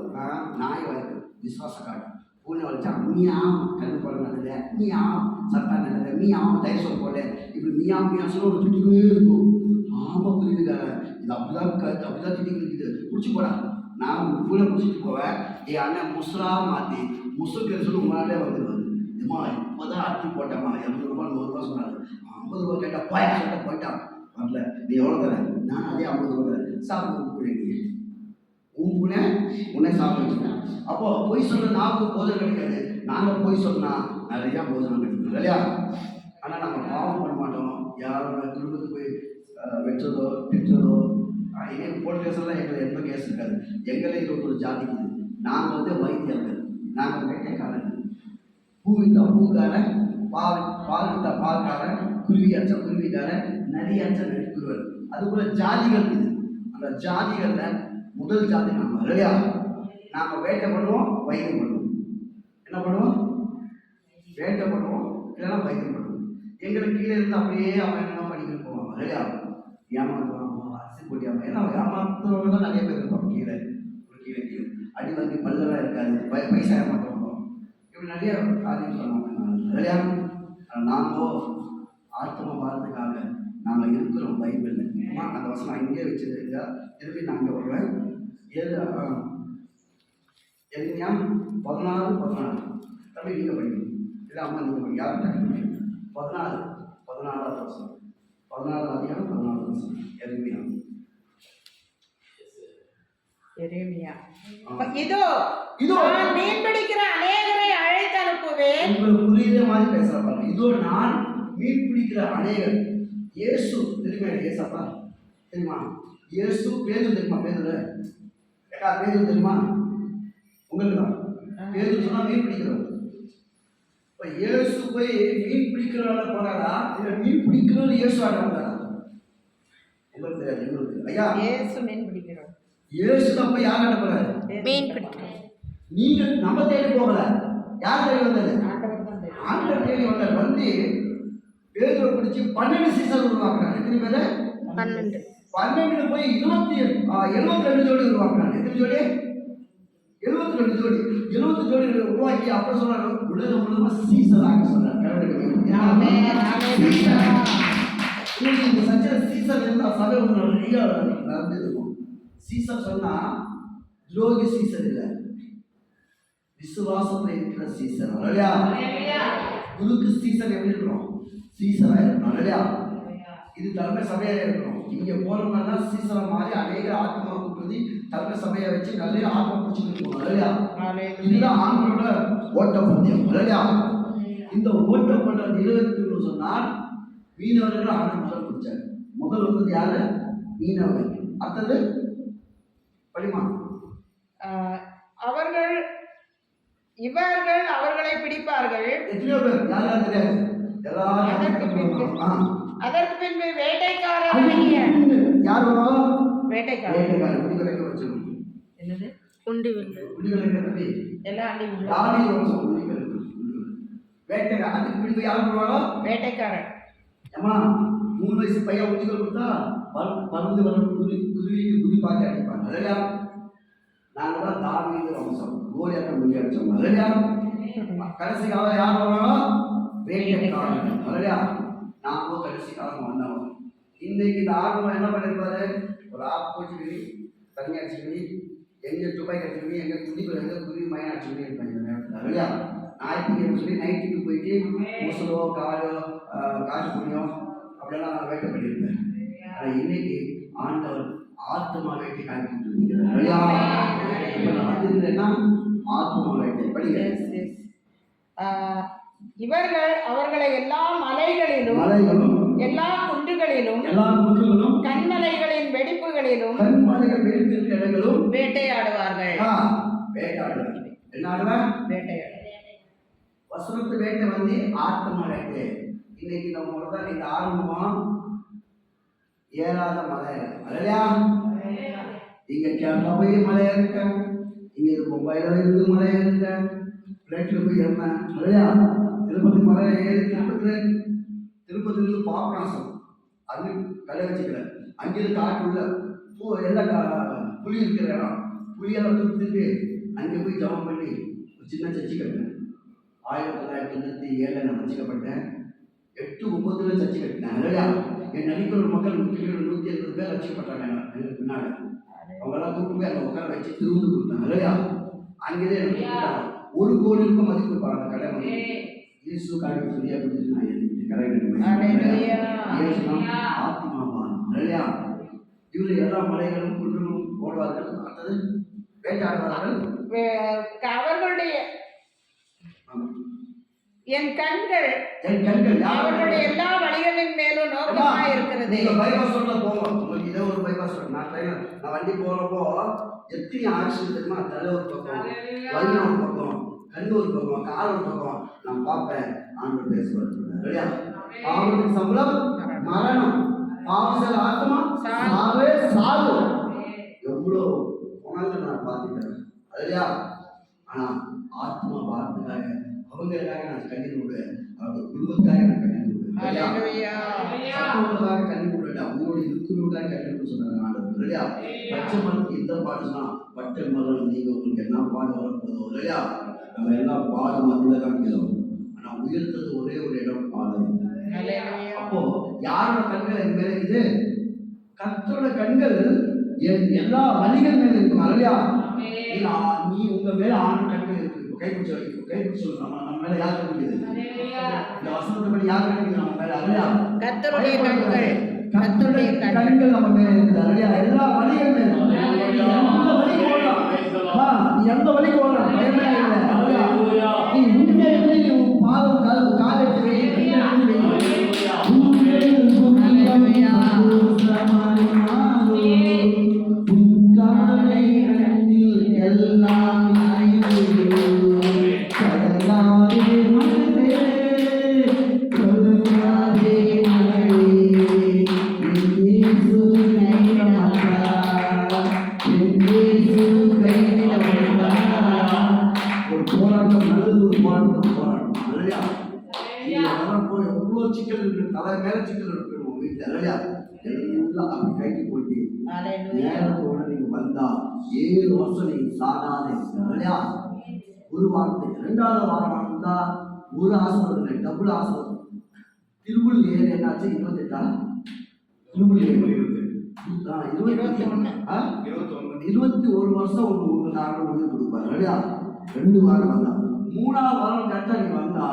நாய் வளர்க்குறோம், விசுவாச காட்டு. பூனை வளர்ச்சா மீயாம் கண்ணு போட நல்லது, மீயாம் சட்டா நல்லது, மீயாம் தயிர் சோறு போட, இப்படி மீயாம் மீயாம் சொல்ல ஒரு திட்டிக்கிட்டே இருக்கும். ஆமாம் புரியுதுக்கார, இது அப்படிதான் திட்டிக்கிட்டு இருக்குது, பிடிச்சி போடா. நான் பூனை பிடிச்சிட்டு போவேன், என் அண்ணன் முசுரா மாற்றி முசுக்கு சொல்லி உங்களாலே வந்துடுவாரு. இதுமா இப்போதான் அட்டி போட்டேம்மா, 200 ரூபா 100 ரூபா சொன்னாரு, 50 ரூபா கேட்டால் போயா சொல்லிட்டு போயிட்டான். வரல, நீ எவ்வளோ தர? நான் அதே 50 ரூபா தரேன், சாப்பிட்டு பூனை, நீ உன் பூனை உன்னை சாப்பிட வச்சுட்டேன். அப்போ பொய் சொல்ல நாக்கு போதனை கிடைக்காது, நாங்கள் பொய் சொன்னால் நிறையா போதனை கிடைக்கும் இல்லையா? ஆனால் நம்ம பாவம் பண்ண மாட்டோம், யாரோட குடும்பத்துக்கு போய் வெற்றதோ திட்டுறதோ. இதே போலீஸ் கேஸ்லாம் எங்களை எந்த கேஸ் இருக்காது. எங்களை ஒரு ஜாதி இருக்குது, நாங்கள் வந்து வைத்தியர்கள், நாங்கள் வேட்டைக்காரர்கள். பூ வித்தா பூக்காரன், பால் வித்தா பால்காரன், குருவி அச்ச குருவிக்காரன், நரி அச்ச நரிக்குருவன். அதுபோல ஜாதிகள் இது. அந்த ஜாதிகளில் முதல் ஜாதி நம்ம இல்லையா? நாம் வேட்டை பண்ணுவோம், வைத்தியம் பண்ணுவோம். என்ன பண்ணுவோம்? வேட்டை பண்ணுவோம், இல்லைன்னா வைத்தியம் பண்ணுவோம். எங்களுக்கு கீழே இருந்து அப்படியே அவன் என்ன பண்ணிக்கிட்டு போவாங்க இல்லையா? ஏமாத்துவாங்க, அரிசி போட்டியாம, ஏன்னா ஏமாத்துறவங்க தான் நிறைய பேர் இருப்பாங்க. கீழே கீழே கீழே அடி வந்து பல்லெல்லாம் இருக்காது, பைசா ஏமாற்றுவாங்க, இப்படி நிறைய காரியம் பண்ணுவாங்க இல்லையா? நாங்களோ ஆத்ம பாரத்துக்காக நாங்கள் இருக்கிறோம் பைபிளில். அந்த வசனம் அங்கேயே வச்சுருக்கா, திருப்பி நான் அங்கே வருவேன். 14 தம்பி நீங்கள் படிக்கணும், இல்லை அம்மா நீங்கள் படிக்க, யாரும் படிக்கணும். 14 வருஷம் 14 அதிகாரம் 14 வருஷம் எரேமியா. இதோ நான் மீன் பிடிக்கிற அநேகரை அழைத்து அனுப்புவேன். உங்களுக்கு புரியுற மாதிரி பேசுறாங்க. இதோ நான் மீன் பிடிக்கிற அநேகர். இயேசு தெரியுமா? இயேசப்பா தெரியுமா? இயேசு பேதுரு தெரியுமா? பேதுரு தெரியுமா? உங்களுக்கு தான் பேதுரு சொன்னா மீன் பிடிக்கிறோம். இப்போ இயேசு போய் மீன் பிடிக்கிறவங்க போனாரா, இல்லை மீன் பிடிக்கிறவங்க இயேசு ஆடுறாங்களா? உங்களுக்கு தெரியாது. எங்களுக்கு ஐயா இயேசு மீன் பிடிக்கிறோம். இயேசு தான் போய் யார் நடப்புறாரு? மீன் பிடிக்கிறோம். நீங்க நம்ம தேடி போகல, யார் தேடி வந்தது? ஆண்டவர் தேடி வந்தார். வந்து பேதுருவை பிடிச்சி 12 சீசன் உருவாக்குறாங்க. எத்தனை பேரு? 12 போய் 72 ஜோடி உருவாக்குறாங்க. எத்தனை ஜோடி? 72 ஜோடி. 70 ஜோடி உருவாக்கி அப்புறம் சொல்றாங்க, உலகம் முழுமா சீசன் ஆக சொல்றாங்க. இந்த சச்சர சீசன் இருந்தால் சபை ஒன்று நிறைய நடந்துருக்கும். சீசன் சொன்னா துரோகி சீசன் இல்லை, விசுவாசத்தில் இருக்கிற சீசன் இல்லையா? குருக்கு சீசன் எப்படி இருக்கணும்? சீசனாக இருக்கணும் இல்லையா? இது தலைமை சபையாக இருக்கணும். இங்கே போனோம்னா சீசனை மாதிரி அநேக ஆத்மா கூப்பிட்டு தலைமை சபையை வச்சு நிறைய ஆத்மா பிடிச்சிட்டு போகணும் இல்லையா? இதுதான் ஆண்களோட ஓட்டப்பந்தயம் இல்லையா? இந்த ஓட்டப்பந்தயம் 23 சொன்னால் மீனவர்கள் ஆண்டு முதல் பிடிச்சார். முதல் வந்தது யாரு? மீனவர்கள். அடுத்தது படிமா. இவர்கள் அவர்களை பிடிப்பார்கள். எத்தனையோ பேர் யாரும் தெரியாது. அதற்கு பின்பு வேட்டைக்காரர் யார் வரும்? வேட்டைக்காரர் குடிகளைக்க வச்சிருக்கோம். என்னது? குடிகளைக்க எல்லாம் வேட்டைக்காரர். அதுக்கு பின்பு யார் வருவாங்க? வேட்டைக்காரர். ஏமா 3 வயசு பையன் உண்டிகள் கொடுத்தா பறந்து வர குருவிக்கு குடி பார்த்து அடிப்பாங்க இல்லையா? நாங்கள் தான் தாவீது வம்சம், கோலியாத்தை முன்னேற்றோம் இல்லையா? கடைசி காலம் யார் வருவாங்க? வேட்டைக்காரன் இல்லையா? நாமும் கடைசி காலம் வந்தோம். இன்னைக்கு இந்த ஆர்வம் என்ன பண்ணிருப்பாரு? ஒரு ஆப் போச்சுக்கினி தண்ணி அடிச்சுக்கினி எங்கே துபாய் கட்டிக்கினி எங்கே குருவி மயம் அடிச்சுக்கினே இருப்பாங்க இந்த நேரத்தில் இல்லையா? ஞாயிற்றுக்கிழமை சொல்லி நைட்டுக்கு போயிட்டு முசலோ காசு புண்ணியம் அப்படியெல்லாம் வேட்டை பண்ணியிருப்பேன். ஆனால் இன்னைக்கு ஆண்டவர் ஆத்மா வேட்டை காய்ச்சிட்டு என்ன ஆத்மா வேட்டை படிங்க. இவர்கள் அவர்களை எல்லா மலைகளிலும் எல்லா குன்றுகளிலும் கண்மலைகளின் வெடிப்புகளிலும் வேட்டையாடுவார்கள். வசனத்து வேட்டை வந்து ஆத்மா வேட்டை. இன்னைக்கு நம்ம தான் இந்த ஆரம்பம் ஏறாத மலை இல்லையா? இங்க கேரளா போய் மலையா இருக்க, இங்க மும்பைல இருந்து மலையா இருக்க, பிளைட்ல போய் ஏறினேன் இல்லையா? திருப்பதி மலை ஏறி திருப்பதியிலிருந்து பாபநாசம் அது கடை வச்சுக்கல, அங்கிருந்து காட்டுள்ள புளி இருக்கிற இடம் புளியெல்லாம் தூக்கிட்டு அங்கே போய் ஜபம் பண்ணி ஒரு சின்ன சர்ச்சை கட்டினேன். 1997 நான் ரசிக்கப்பட்டேன். 8-9 சர்ச்சை கட்டினேன். இல்லையா என் நடிக்கிற மக்கள் 170 பேர் ரசிக்கப்பட்டாங்க. எனக்கு பின்னாடி அவங்கெல்லாம் கூட்டு போய் அங்கே உட்கார வச்சு திரும்ப கொடுத்தாங்க. இல்லையா அங்கேயே எனக்கு $1 கோடி ரூபாய் மதிப்பு இருப்பாங்க அந்த கடை வந்து இயேசு காரணம் சொல்லியா கொடுத்து நான் கடை ஆத்மாவான். இல்லையா இவரு எல்லா மலைகளும் குன்றுகளும் ஓடுவார்கள். அடுத்தது வேட்டையாடுவார்கள். அவர்களுடைய என் கண்கள் அவர்களுடைய எல்லா வழிகளின் மேலும் நோக்கமாக இருக்கிறது. பைபாஸ் ரோட்ல போவோம். உங்களுக்கு இதே ஒரு பைபாஸ் ரோட். நான் வண்டி போறப்போ எத்தனை ஆக்சிடென்ட் தெரியுமா? தலை ஒரு பக்கம், வலி ஒரு பக்கம், கண்ணு ஒரு பக்கம், கால் ஒரு பக்கம். நான் பார்ப்பேன். ஆண்டவர் பேசுவார். இல்லையா பாவத்துக்கு சம்பளம் மரணம், பாவசல் ஆத்மா சாவே சாவு. எவ்வளோ குணங்கள் நான் பார்த்துட்டேன். இல்லையா ஆனா ஆத்மா பார்த்துக்காக அவங்களுக்காக நான் கண்ணீர் விடுவேன். அவங்க குடும்பத்துக்காக நான் கண்ணீர் விடுவேன். கண்ணீர் விடுவேன். அவங்களோட இருக்கிறவங்களுக்காக கண்ணீர் விட சொன்னாங்க ஆண்டவர். இல்லையா பச்சை மரத்துக்கு எந்த பாடுனா பட்டை மரம் நீங்க உங்களுக்கு என்ன பாடு வரப்போதோ. இல்லையா நம்ம எல்லாம் பாடு மத்தியில தான் கேளும். ஆனா உயர்த்தது ஒரே ஒரு இடம் பாடு. அப்போ யாரோட கண்கள் என் மேல இருக்குது? கர்த்தரோட கண்கள் என் எல்லா வழிகள் மேல இருக்கும். இல்லையா நீ உங்க மேல ஆண்டு கண்கள் இருக்கு. கைப்பிடிச்சு நம்ம மேல யார் கண்ணுக்குது? இந்த வசனத்துப்படி யார் கண்ணுக்குது நம்ம மேல? இல்லையா கர்த்தருடைய கண்கள் நம்ம மேல இருக்குது. இல்லையா எல்லா வழிகள் மேல நீ எந்த வழிக்கு ஓடலாம் பயமே இல்லை. நீ இங்கே இருந்து பாதம் காலை தலை மேல சிக்கல் இருக்கு உங்க வீட்டுல. இல்லையா எல்லாம் அப்படி கைக்கு போயிட்டு நேரத்தோட நீங்க வந்தா 7 வருஷம் நீங்க சாகாதே. இல்லையா ஒரு வாரத்துக்கு 2வது வாரம் வந்தா ஒரு ஆசிரியர் இல்லை, டபுள் ஆசிரியர். திருப்புள் 7 என்னாச்சு? 28 திருப்புள் 21 வருஷம் உங்களுக்கு நாங்கள் கொடுப்பாரு. இல்லையா 2 வாரம் வந்தா 3வது வாரம் கரெக்டா நீ வந்தா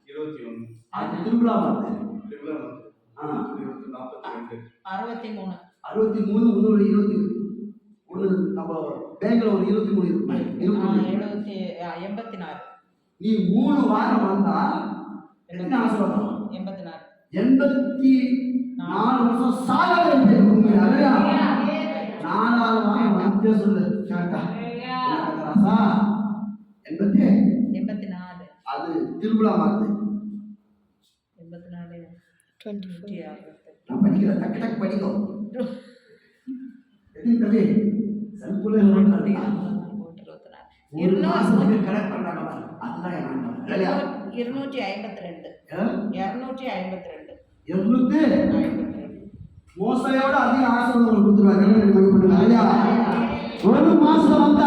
21 அது திருவிழா வருது. 63 முன்னூறு 21 நம்ம பேங்க்ல ஒரு 23 இருக்கு. 84 நீ 3 வாரம் வந்தா என்ன ஆசீர்வாதம்? 84 வருஷம் சாகாத இருக்கு. இல்லையா 4வது வாரம் வந்து சொல்லு கேட்டா ராசா 84 அது திருவிழா வருது. 24 நான் படிக்கிறேன். டக்கு டக்கு படிக்கும். எத்தனை சல்குல ஒரு மாசத்துக்கு கரெக்ட் பண்ணாங்க. அதுதான் இல்லையா 252 மோசையோட அதிக ஆசீர்வாதம் கொடுத்துருவாங்க. இல்லையா ஒரு மாசம் வந்து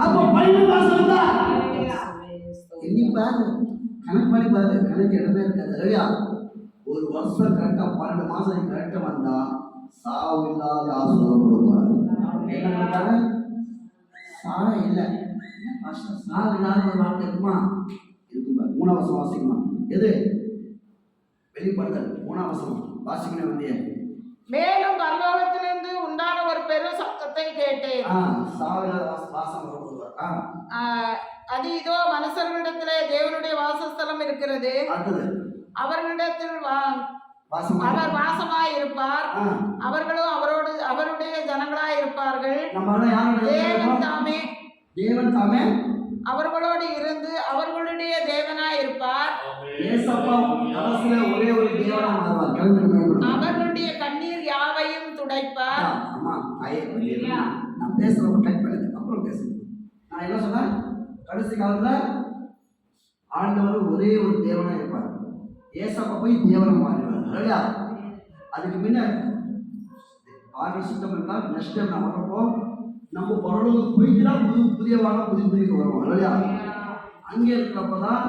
அப்போ 12 மாசம் வந்தா எண்ணி பாரு, கணக்கு பண்ணி பாரு. கணக்கு இடமே இருக்காது. இல்லையா ஒரு வருஷம் கரெக்டா 12 மாசம் கரெக்டா வந்தா சாவு இல்லாத ஆசீர்வாதம் கொடுப்பாரு. என்ன கொடுத்தாரு? சாவே இல்லை. சாவு இல்லாத ஒரு வார்த்தை இருக்குமா? இருக்குமா? 3வது வசனம் வாசிக்குமா? எது? வெளிப்படுத்தல் 3வது வசனம் வாசிக்கணும். வந்திய மேலும் பரலோகத்திலிருந்து உண்டான ஒரு பெரு சத்தத்தை கேட்டேன். அது இதோ மனுஷர்களிடத்திலே தேவனுடைய வாசஸ்தலம் இருக்கிறது. அவர்களிடத்தில் அவர் வாசமாய் இருப்பார். அவர்களும் அவருடைய ஜனங்களாய் இருப்பார்கள். தேவன் தாமே அவர்களோடு இருந்து அவர்களுடைய தேவனாய் இருப்பார். அவர்களுடைய கண்ணீர் யாவையும் துடைப்பார். கடைசி காலத்துல ஆண்டவர் ஒரே ஒரு தேவனா இருப்பார். ஏசப்பா போய் தேவனை மாறிடுவார். அதுக்கு முன்ன ஆண்டு சுத்தம் இருந்தால் நெக்ஸ்ட் டைம் நான் வரப்போ நம்ம பரலோகம் போயிட்டுனா புதிய வாரம் புதிய வருவோம் இல்லையா? அங்கே இருக்கிறப்ப தான்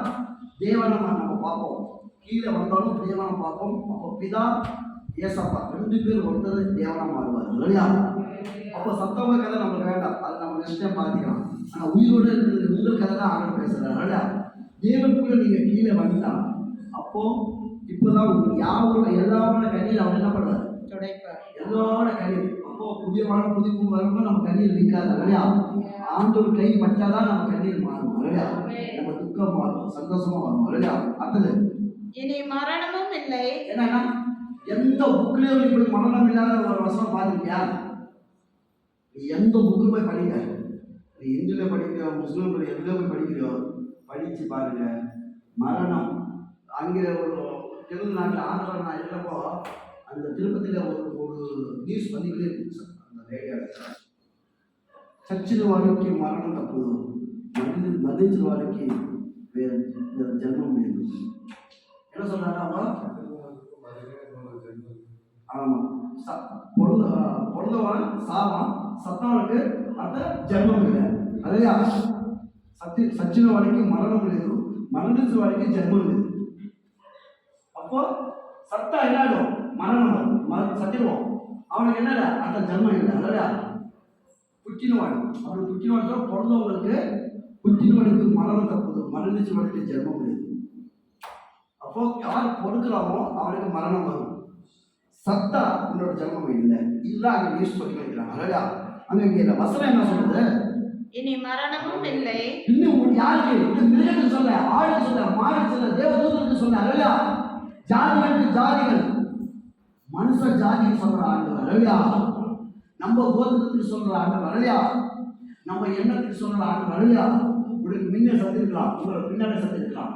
தேவனை நம்ம பார்ப்போம். கீழே வந்தாலும் தேவனை பார்ப்போம். அப்போ பிதா ஏசப்பா 2 பேர் ஒருத்தர் தேவனா மாறுவார் இல்லையா? அப்போ சத்தவ கதை நம்மளுக்கு வேண்டாம், அது நம்ம நெக்ஸ்ட் டைம் பார்த்துக்கலாம். ஆனால் உயிரோடு இருக்கிறது உங்கள் கதை தான் ஆண்டு பேசுகிறார் இல்லையா? தேவனுக்குள்ள நீங்கள் கீழே வந்தா அப்போ இப்போதான் உங்களுக்கு யாரோட எல்லாரோட கண்ணீர் அவர் என்ன பண்ணுவார்? எல்லாரோட கண்ணீர். அப்போ புதிய வாரம் புதிய வரும்போது நம்ம கண்ணீர் நிற்காது இல்லையா? ஆண்டோர் கை பட்டாதான் நம்ம கண்ணீர் மாறும் இல்லையா? நம்ம துக்கம் மாறும், சந்தோஷமா வரும் இல்லையா? அடுத்தது இனி மரணமும் இல்லை. என்னன்னா எந்த புக்லயும் இப்படி மரணம் இல்லாத ஒரு வசனம் பார்த்துருக்கியா? நீ எந்த புக்கு போய் படிக்க, நீ இந்துல படிக்கிறியோ முஸ்லீம் எதுல போய் படிக்கிறியோ படிச்சு பாருங்க. மரணம் அங்கே ஒரு தெலுங்கு நாட்டில் ஆந்திரா நான் இருக்கிறப்போ அந்த திருப்பதியில் ஒரு நியூஸ் பண்ணிக்கிட்டே இருந்துச்சு. அந்த ரேடியோ చచ్చిన వారికి మరణం తప్పదు, మరణించిన వారికి జన్మం లేదు. என்ன சொல்றாங்க? ஆமாம், பிறந்தவன் சாவான், சத்தவனுக்கு அந்த ஜென்மம் இல்லை. అదే సచ్చిన వాడికి మరణం లేదు, మరణించిన వాడికి జన్మం లేదు. அப்போ சத்தா என்னாடும்? மரணம் சத்திடுவோம். அவனுக்கு என்னடா அந்த ஜன்மம் இல்லை அல்லடா, புட்டினவாடு. அப்படி புட்டினவாடு பிறந்தவங்களுக்கு புட்டினவாடிக்கு மரணம் தப்புது, மரணிச்ச வாடிக்கு ஜென்மம் లేదు. அப்போ யார் பொறுக்கிறாமோ அவனுக்கு மரணம் வரும். சத்தா உன்னோட ஜென்மம் இல்லை இல்லை அங்கே நியூஸ் பண்ணி வைக்கிறாங்க அல்லடா. அங்கே இங்கே வசனம் என்ன சொல்றது? இனி மரணமும் இல்லை. இன்னும் யாருக்கு? மிருகத்துக்கு சொல்ல, ஆளுக்கு சொல்ல, மாடுக்கு சொல்ல, தேவதூதருக்கு சொல்ல அல்லடா. ஜாதிகளுக்கு ஜாதிகள், மனுஷ ஜாதிக்கு சொல்ற ஆண்டவர் அல்லையா? நம்ம கோத்திரத்துக்கு சொல்ற ஆண்டவர் அல்லையா? நம்ம எண்ணத்துக்கு சொல்ற ஆண்டவர் அல்லையா? உங்களுக்கு முன்ன சத்திருக்கலாம், உங்களை பின்னாடி சத்திருக்கலாம்.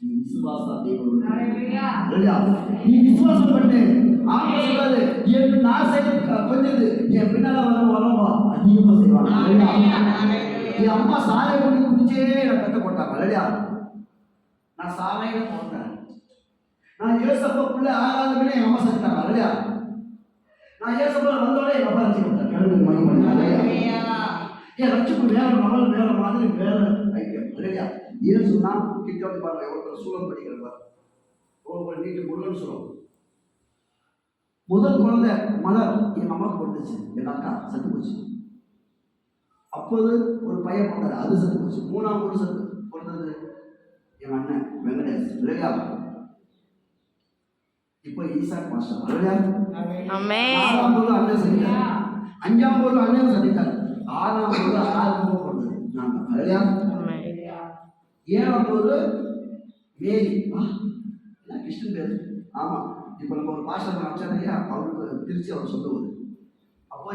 நீ விசுவாசம் அல்லையா? நீ விசுவாசம் பண்ணு. ஆமா சொல்றாரு, என் நான் செய்ய கொஞ்சது என் பின்னால வரவா அதிகமா செய்வாங்க அல்லையா? என் அம்மா சாலை குடிச்சே கத்த போட்டாங்க அல்லையா? நான் சாலையில போட்டேன். நான் ஏசப்பா பிள்ளை ஆகாதவனே என் அம்மா செஞ்சுட்டாங்க இல்லையா? நான் ஏசப்பா வந்தோடனே என் அப்பா ரசிக்கப்பட்டேன். கடவுள் மகிமையா? என் ரட்சிப்பு வேற மகள் வேற மாதிரி வேற ஐக்கியம் இல்லையா? ஏன் சொன்னா கிட்ட வந்து பாருங்க, ஒருத்தர் சூழல் படிக்கிறப்பார் ஒவ்வொரு வீட்டு முருகன் சொல்லுவோம். முதல் குழந்தை மலர் என் அம்மாவுக்கு பிறந்துச்சு, என் அக்கா செத்து போச்சு. அப்போது ஒரு பையன் பிறந்தாரு, அது செத்து போச்சு. 3ஆவது செத்து பிறந்தது என் அண்ணன் வெங்கடேஷ் இல்லையா? இப்போ ஈசாக் மாஸ்டர் அல்லையா? ஆமாம். 4ஆவது அண்ணன் சந்தித்தார், 5ஆவது அண்ணன் சந்தித்தார், 6ஆவது 6 போடுறது நாங்கள் அல்லையா? 7ஆவது மேரி என்ன கிருஷ்ணன் பேர். ஆமாம், இப்போ நம்ம ஒரு பாஸ்டர் நினச்சா இல்லையா, அவருக்கு திருச்சி அவர் சொந்த ஊர். அப்போ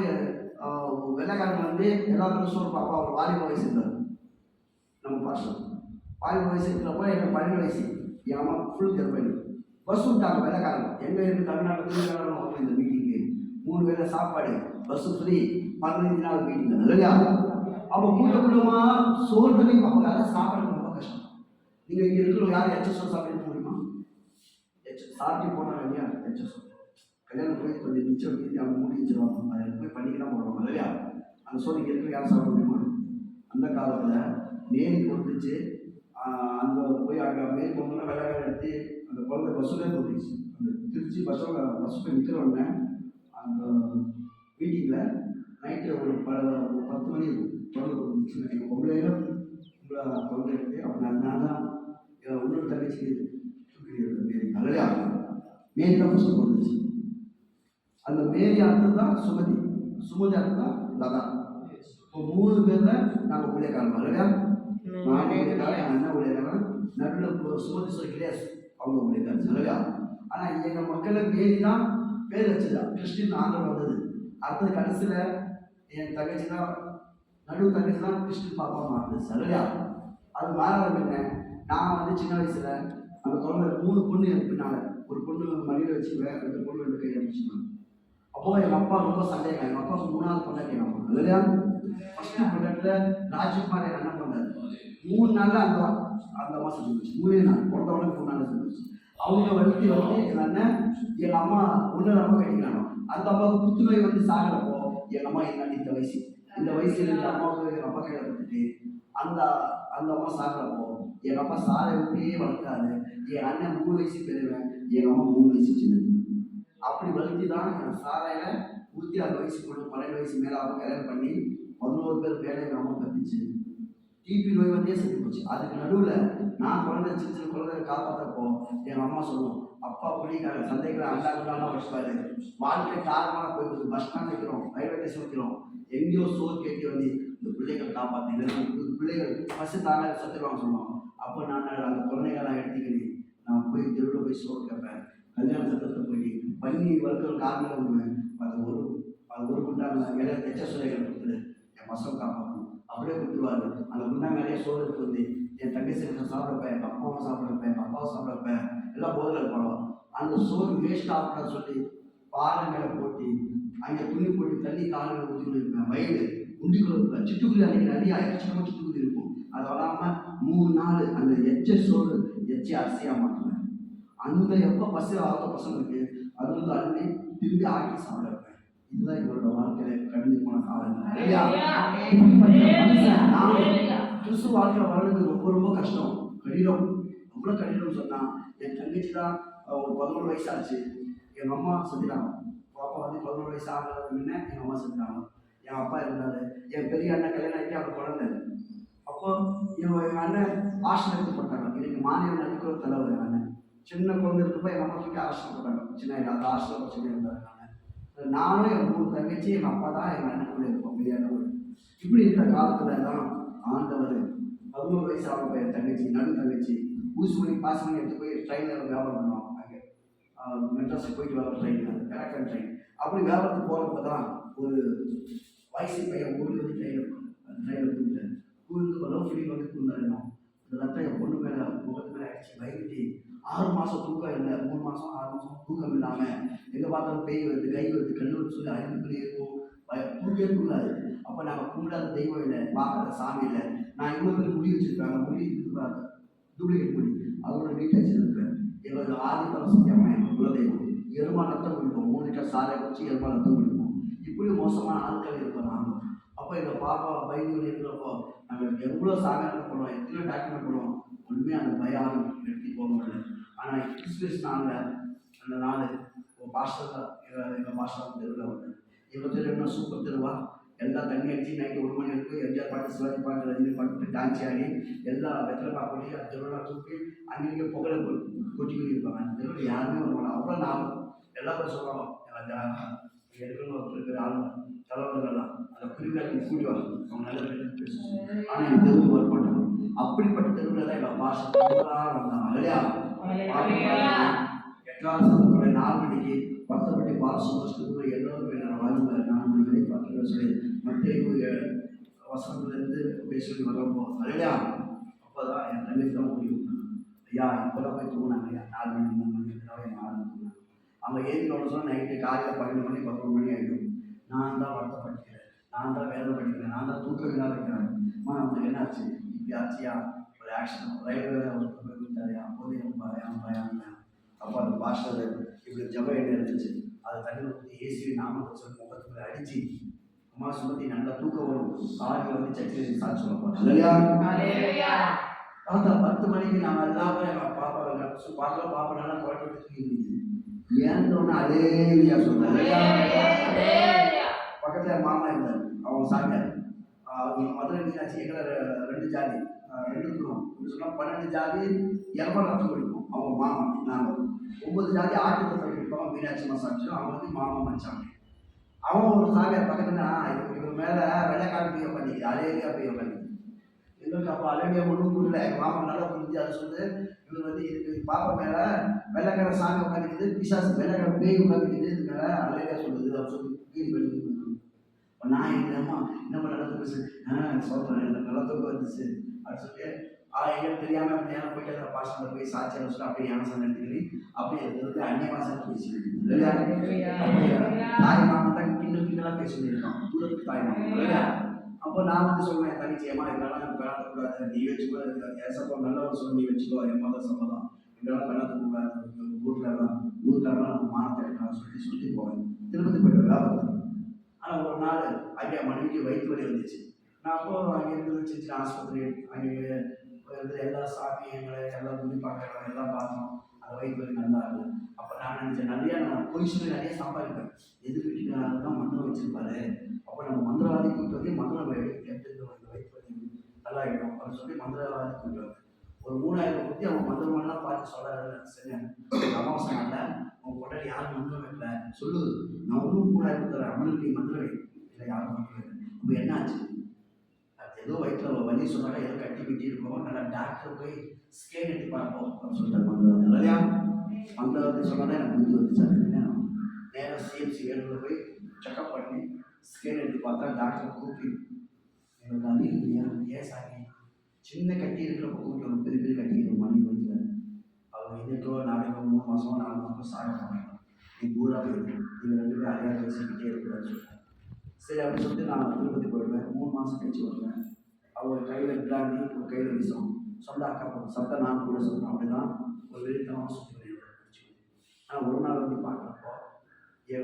வெள்ளைக்காரங்க வந்து எல்லாத்துக்கும் சொல்ற பாப்பா அவர் வாலிப வயசு இருந்தார். நம்ம பாஸ்டர் வாலிப வயசு இருக்கிறப்போ எனக்கு 12 வயசு, என் அம்மா ஃபுல் கர்ப்பிணி. பஸ் விட்டாங்க வெள்ளைக்காரங்க, எங்கே இருந்து தமிழ்நாட்டில் வந்து இந்த மீட்டிங்கு 3 வேளை சாப்பாடு, பஸ் ஃப்ரீ, 15 நாள் மீட்டிங் இல்லையா? அப்போ கூட்டமாக சோறு பண்ணி அப்போ சாப்பாடு ரொம்ப கஷ்டம். நீங்கள் இங்கே இருக்கிறவங்க யாரும் ஹெச்எஸ்ஓ சாப்பிட்டு முடியுமா? சாப்பிட்டு போனாங்க இல்லையா? ஹெச்எஸ்ஓ கல்யாணம் போய் கொஞ்சம் மிச்சம் மீதி அவங்க மூடி வச்சிருவாங்க, அதை போய் பண்ணிக்கலாம் போடுவாங்க இல்லையா? அந்த சோறு இங்கே இருக்கிற யாரும் சாப்பிட முடியுமா? அந்த காலத்தில் மேரி கொடுத்துச்சு. அந்த போய் அங்கே மேரி கொண்டு வெள்ளைக்காரன் எடுத்து அந்த குழந்தை பஸ்ஸுலேயே கொடுத்துச்சு. அந்த திருச்சி பஸ் போய் நிற்கிறவங்க அந்த மீட்டிங்கில் நைட்டு ஒரு 10 மணி குழந்தை கொடுத்துச்சு. எங்கள் பொம்பளையிலும் உங்களை குழந்தை எடுத்து அப்போ நான் தான் இன்னொரு தங்கச்சி தூக்கிடுறது மேரி நல்லையா? மேரி தான் ஃபஸ்ட்டு கொடுத்துச்சு. அந்த மேரி அர்த்தம் தான் சுமதி, சுமதி அர்த்தம் தான் லதா. இப்போ 3 பேரில் நாங்கள் ஊழியக்காரன் இல்லையா? நான் ஊழியக்காரன், என் அண்ணன் ஊழியக்காரன், நடுவில் சுமதி சொல்லிக்கிட்டே அவங்க ஊழியக்காரன் இல்லையா? ஆனால் எங்கள் மக்களுக்கு மேரி தான் பேர் வச்சுதா, கிறிஸ்டின் ஆண்டவர் வந்தது. அடுத்தது கடைசியில் என் தங்கச்சி தான், நடுவு தங்கச்சி தான் கிறிஸ்டின் பாப்பா மாறுது இல்லையா? அது மாறாத என்ன, நான் வந்து சின்ன வயசில் அந்த குழந்தை 3 பொண்ணு எனக்கு பின்னால், ஒரு பொண்ணு மடியில் வச்சுக்குவேன், 2 பொண்ணு 2 கையில் வச்சுக்குவேன். அப்போது எங்கள் அப்பா ரொம்ப சந்தேகம், எங்கள் அப்பா 3ஆவது பொண்டாட்டி எங்கள் அப்பா இல்லையா? ஃபஸ்ட்டு பொண்டாட்டில் ராஜ்குமார் எங்கள் அண்ணன் பண்ணார். 3 நாளில் அந்த மாதம் சொல்லிச்சு, 3 நாள் பிறந்தவொடனே 3 நாளில் சொல்லிச்சு. அவங்க வளர்த்தி வந்து எங்கள் அண்ணன் எங்கள் அம்மா ஒன்று ரொம்ப கட்டிக்கிறாங்க. அந்த அம்மாவுக்கு புத்துநோய் வந்து சாகிறப்போ எங்கள் அம்மா என்ன இந்த வயசுல இந்த அம்மாவுக்கு எங்கள் அப்பா கையில் கொடுத்துட்டு அந்த அந்த அம்மா சாகிறப்போ எங்கள் அப்பா சாரை விட்டே வளர்க்காது. என் அண்ணன் 3 வயசு பெரியவன், எங்கள் அம்மா 3 வயசு சின்னது. அப்படி வளர்த்தி தான் என் சாரையில ஊற்றி 6 வயசுக்குள்ள 12 வயசு மேலே அவங்க கல்யாணம் பண்ணி 11 பேர் மேலே எங்கள் அம்மா பத்துச்சு. டிபி நோய் வந்தே செத்து போச்சு. அதுக்கு நடுவில் நான் குழந்தை சின்ன குழந்தைய காப்பாற்றப்போ எங்கள் அம்மா சொல்லுவோம், அப்பா குடிக்கார சந்தைகளை அண்டாலாம் வச்சுப்பாரு, வாழ்க்கை தாரமாக போயிடுது, பஸ் ஸ்டாண்ட் வைக்கிறோம், ரயில்வே ஸ்டேஷன் வைக்கிறோம், எங்கேயோ சோறு கேட்டு வந்து இந்த பிள்ளைகள் காப்பாற்றி பிள்ளைகள் பஸ்ஸு தாங்க சத்துருவாங்க சொல்லுவாங்க. அப்போ நான் அந்த குழந்தைகள்லாம் எடுத்துக்கிட்டு நான் போய் தெருவில் போய் சோறு கேட்பேன், கல்யாண சத்தத்தை போய் பண்ணி வளர்க்குற காரணம் விடுவேன். அது ஒரு குண்டாங்க இலைய எச்ச சுரைகள் கொடுத்துரு என் பசங்க காப்பாற்றணும் அப்படியே கொடுத்துருவாரு. அந்த குண்டாங்க நிறைய சோறு எடுத்து வந்து என் தங்கச்சி சாப்பிடப்பேன், எங்கள் அப்பாவை சாப்பிடப்பேன், எங்கள் அப்பாவை சாப்பிடப்பேன், எல்லாம் போதில் இருப்பாங்க. அந்த சோறு வேஸ்ட் ஆகக்கூடாதுன்னு சொல்லி பாறை மேலே போட்டு அங்கே துணி போட்டு தண்ணி காலையில் ஊற்றி இருப்பேன். வயது உண்டிக்குள்ள சிட்டுக்குருவி அன்றைக்கி நிறைய எச்சமாக சிட்டுக்குருவி இருக்கும். அது வராமல் 3 நாள் அந்த எச்ச சோறு எச்சி அரிசியாக மாற்றுவேன். அந்த எப்போ பஸ்ஸு ஆகிற பசங்களுக்கு அது வந்து அள்ளி திரும்பி ஆக்கி சாப்பிட வைப்பேன். இதுதான் இவரோட வாழ்க்கையில கடந்து போன காலங்கள். கிறிஸ்து வாழ்க்கை வாழ்றது ரொம்ப கஷ்டம், கடினம். எவ்வளோ கடினம் சொன்னால் என் தங்கச்சி தான் ஒரு 11 வயசு ஆச்சு, எங்கள் அம்மா செஞ்சுட்டாங்க. பாப்பா வந்து 11 வயசு ஆகிறது முன்னே எங்கள் அம்மா செஞ்சுட்டாங்க. என் அப்பா இருந்தார். என் பெரிய அண்ணன் கல்யாணம் ஆகிட்டு அவர் குழந்தை. அப்போ எங்கள் அண்ணன் ஆசனம் எடுத்து போட்டாங்க. இன்னைக்கு மாநில நடிக்கிற தலைவர் எங்கள் அண்ணன். சின்ன குழந்தை இருக்கப்போ எங்கள் அம்மா கிட்ட ஆசனம் போட்டாங்க. சின்ன அந்த ஆசனம் பிரச்சனை இருந்தார். நானும் என் 3 தங்கச்சி எங்கள் அப்பா தான் எங்கள் அண்ணன் கூட இருப்போம், பெரிய அண்ணன் கூட. இப்படி இருக்கிற காலத்தில் தான் ஆண்டவர் 11 வயசு ஆகும் என் தங்கச்சி, நடு தங்கச்சி ஊசி மணி பாசி மணி எடுத்து போய் ட்ரெயினில் வியாபாரம் பண்ணுவாங்க. அங்கே மெட்ராஸுக்கு போயிட்டு வர ட்ரெயின், கரெக்டான ட்ரெயின். அப்படி வியாபாரத்துக்கு போகிறப்ப தான் ஒரு வயசு பையன் ஓடி வந்து ட்ரெயினில் கூப்பிட்டேன். கூப்பிட்டு லவ் ஃபீலிங் வந்து கூந்தாரினோம். இந்த ரத்தம் என் பொண்ணு மேலே முகத்து மேலே அடிச்சு பயந்துட்டு 6 மாதம் தூக்கம் இல்லை, 3 மாதம் 6 மாதம் தூக்கம் இல்லாமல் எங்கே பார்த்தாலும் பேய் வருது, கை வருது, கண்ணு வருது சொல்லி அறிவுக்குள்ளே இருக்கும். தூக்கே தூங்காது. அப்போ நாங்கள் கும்பிடாத தெய்வம் இல்லை, பார்க்காத சாமி இல்லை. நான் இவ்வளோ பேர் முடி வச்சுருப்பேன், அந்த முடி இது டூப்ளிகேட் முடி அதோட நீட்டாக வச்சுருப்பேன். எங்களுக்கு ஆதித்தரம் சத்தியமாக எங்கள் குலதெய்வம். எருமா ரத்தம் குடிப்போம், 3 லிட்டர் சாரை வச்சு எருமா ரத்தம் குடிப்போம். இப்படி மோசமான ஆட்கள் இருப்போம் நாங்கள். அப்போ எங்கள் பாப்பா பயந்து இருக்கிறப்போ நாங்கள் எவ்வளோ சாதனை பண்ணுவோம், எத்தனை டாக்குமெண்ட் பண்ணுவோம், ஒன்றுமே அந்த பயம் எடுத்து போக முடியல. ஆனால் கிறிஸ்துமஸ் நாளில் அந்த நாள் ஒரு பாஸ்டர் எங்கள் பாஸ்டர் தெருவில் வந்தேன். எங்கள் தெரு என்ன சூப்பர் தெருவா, எல்லாம் தண்ணி அடிச்சு நைட்டு 1 மணி இருக்கும். எம்ஜிஆர் பாட்டு, சிவாஜி பாட்டு, ரஜினி பாட்டு, டான்ஸ் ஆடி எல்லாம் வெத்தலை பாக்கொடி அந்த தெருவெல்லாம் தூக்கி அங்கே புகழை கொட்டிக்கிட்டு இருப்பாங்க. அந்த தெருவில் யாருமே வருவாங்க. அவ்வளோ நாள் எல்லா பேரும் சொல்லுவாங்க, எடுக்கணும் ஒருத்தர் ஆளுங்க தலைவர்கள்லாம் அந்த குறிப்பிட்ட கூடி வரும், அவங்க நல்ல பேசுவாங்க. ஆனால் எங்கள் தெருவுக்கு வர மாட்டாங்க. அப்படிப்பட்ட தெருவில் தான் எங்கள் பாஷை வந்தாங்க. இல்லையா 8ஆம் சதத்தோட 4 மணிக்கு பத்தப்பட்டி பாலசுமஸ்துக்குள்ள எல்லோரும் என்ன வாழ்ந்தார். 4 மணி வரை 10 சொல்லி மத்திய வசனத்துலேருந்து பேசி வரப்போ இல்லையா. அப்போ தான் என் தங்கச்சி தான் முடியும். ஐயா இப்போ தான் போய் தூங்கினாங்க ஐயா, 4 மணி 3 மணி என் ஆளுங்க தூங்கினாங்க. அவங்க ஏறி சொன்னால் நைட்டு காலையில் 12 மணி 11 மணி ஆகிடும். நான் தான் வருத்தப்படுத்திக்கிறேன், நான் தான் வேலை படிக்கிறேன், நான் தான் தூக்கவில்லாத இருக்கிறேன். அவங்களுக்கு என்ன ஆச்சு, இப்படி ஆச்சியா ஒரு ஆக்சிடென்ட், ரயில்வே விட்டாரியா, அப்போது என் பயம். அப்போ அந்த பாஸ்டர் இப்படி ஜப எண்ணெய் இருந்துச்சு, அதை தண்ணி ஊற்றி ஏசி நாமத்தை சொல்லி முகத்துக்குள்ள அடித்து அம்மா சுமத்தி நல்லா தூக்கம் வரும். காலையில் வந்து சட்னி சாட்சி சொல்லப்போம். இல்லையா பார்த்தா 10 மணிக்கு நாங்கள் எல்லாமே பாப்பா பாட்டில் பாப்பா நல்லா குழந்தை தூங்கிடுச்சு. ஏன்னு அலேலியா சொல்றாங்க. பக்கத்துல மாமா இருந்தார், அவங்க சாமியார். மதுரை மீனாட்சி எங்களை 2 ஜாதி 2 குடும்பம் சொன்னா 12 ஜாதி எருமை ரத்தம் குடிப்போம். அவங்க மாமா, நாங்கள் 9 ஜாதி ஆட்டு ரத்தம் குடிப்போம். மீனாட்சி மசாட்சியும் அவங்க வந்து மாமா மச்சாங்க. அவன் ஒரு சாமியார் பக்கத்துல இவர் மேல வெள்ளைக்காரன் போய் உட்காந்துக்குது, அலேலியா போய் உட்காந்துக்குது. எங்களுக்கு அப்போ அலேலியா ஒன்றும் புரியல. எங்கள் மாமா நல்லா புரிஞ்சு அதை சொல்லு, இவர் வந்து இதுக்கு பாப்பா மேல வெள்ளைக்கார சாமி உட்காந்துக்குது, பிசாசு வெள்ளைக்கார பேய் உட்காந்துக்குது, இது மேல அலேலியா சொல்லுது அவர் சொல்லி ஃபீல் பண்ணி. நான் என்னம்மா என்னம்மா நல்லா பேசு சொல்கிறேன், நல்லா தூக்கம் வந்துச்சு அப்படின்னு சொல்லி எங்களுக்கு தெரியாமல் அப்படி நேரம் போயிட்டு அந்த பாஸ்டர் போய் சாட்சியாக சொல்லி அப்படியே யானசம் எடுத்துக்கிட்டு அப்படியே இருக்கிறது அந்நிய மாசம் பேசிக்கிட்டு தாய் மாமன் தான் கிண்டலாம் பேசியிருக்கோம், தூரத்துக்கு தாய் மாமன் இல்லையா. அப்போ நான் வந்து சொல்லுவேன் தனிச்சயமா இதெல்லாம் பெணாத்தக்கூடாது, நீ வச்சுக்கோ ஏசப்போ நல்லவர் சொல்லி நீ வச்சுக்கோ, என் மத சம்மதம் இதெல்லாம் பெணாத்தக்கூடாது, ஊருக்காரெல்லாம் நம்ம மானத்தை எடுக்கலாம் சொல்லி போவேன். திருப்பதி போயிட்டு வியாபாரம். ஆனால் ஒரு நாள் அங்கே மனைவிக்கு வயிற்று வலி வந்துச்சு. நான் அப்போ அங்கே இருந்து சின்ன சின்ன ஆஸ்பத்திரி அங்கே எல்லா சாமியங்களை எல்லாம் துணி பார்க்கலாம் எல்லாம் பார்த்தோம். அந்த வயிற்று வலி நல்லா இல்லை. அப்போ நான் நினச்சேன், நிறையா நான் பொய் சொல்லி நிறைய சம்பாதிப்பேன். எதிர் வீட்டுக்காரர் தான் மந்திரம் வச்சிருப்பாரு, அப்போ நம்ம மந்திரவாதி கூப்பிட்டு வந்து மந்திரம் எடுத்துருக்கோம், இந்த வயிற்று வலி நல்லா ஆகிடும் அப்படின்னு சொல்லி மந்திரவாதி கூப்பிட்டு வந்து ஒரு 3000 பற்றி அவங்க மந்திரமெல்லாம் பார்த்து சொல்ல சரி அமாவாசை நாளில் அவங்க உடனே யாரும் மந்திரம் வைக்கல சொல்லு, நான் ஒன்றும் 3000 தரேன், அவனுக்கு நீ மந்திரம் வை. இல்லை யாரும் மந்திரம் வைக்கல. இப்போ என்ன ஆச்சு? ஏதோ வயிற்றுல வலி சொன்னாங்க, ஏதோ கட்டி கட்டி இருக்கோம், நல்லா டாக்டர் போய் ஸ்கேன் எடுத்து பார்ப்போம் அப்படின்னு சொல்லிட்டு மந்திரம் இல்லையா மந்திரத்தை சொன்னாலே எனக்கு புத்தி வந்துச்சு. நேரம் சிஎம்சி ஏரியில் போய் செக்அப் பண்ணி ஸ்கேன் எடுத்து பார்த்தா டாக்டர் கூப்பி எனக்கு வலி இல்லையா, ஏன் சாமி சின்ன கட்டி இருக்கிறப்ப கூப்பிட்டு ஒரு பெரிய பெரிய கட்டி இருக்கும் மணி வயிற்றுல, அவங்க இன்னைக்கோ நாளைக்கோ 3 மாதமோ 4 மாதமோ சாக போனாங்க, நீ தூராக போயிருக்கு, நீங்கள் 2 பேரும் அதையாக பேசிக்கிட்டே இருக்கிறான்னு சொல்லிட்டேன். சரி அப்படின்னு சொல்லிட்டு நான் திருப்பதி போயிடுவேன். 3 மாதம் கழிச்சு வருவேன். அவங்க கையில் பிராண்டி ஒரு கையில் விஷம் சொந்த அக்கா போகும் சத்த நான் கூட சொல்கிறேன். அப்படிதான் ஒரு வெளித்தனமாக சுற்றி பிடிச்சி. ஆனால் ஒரு நாள் வந்து பார்க்குறப்போ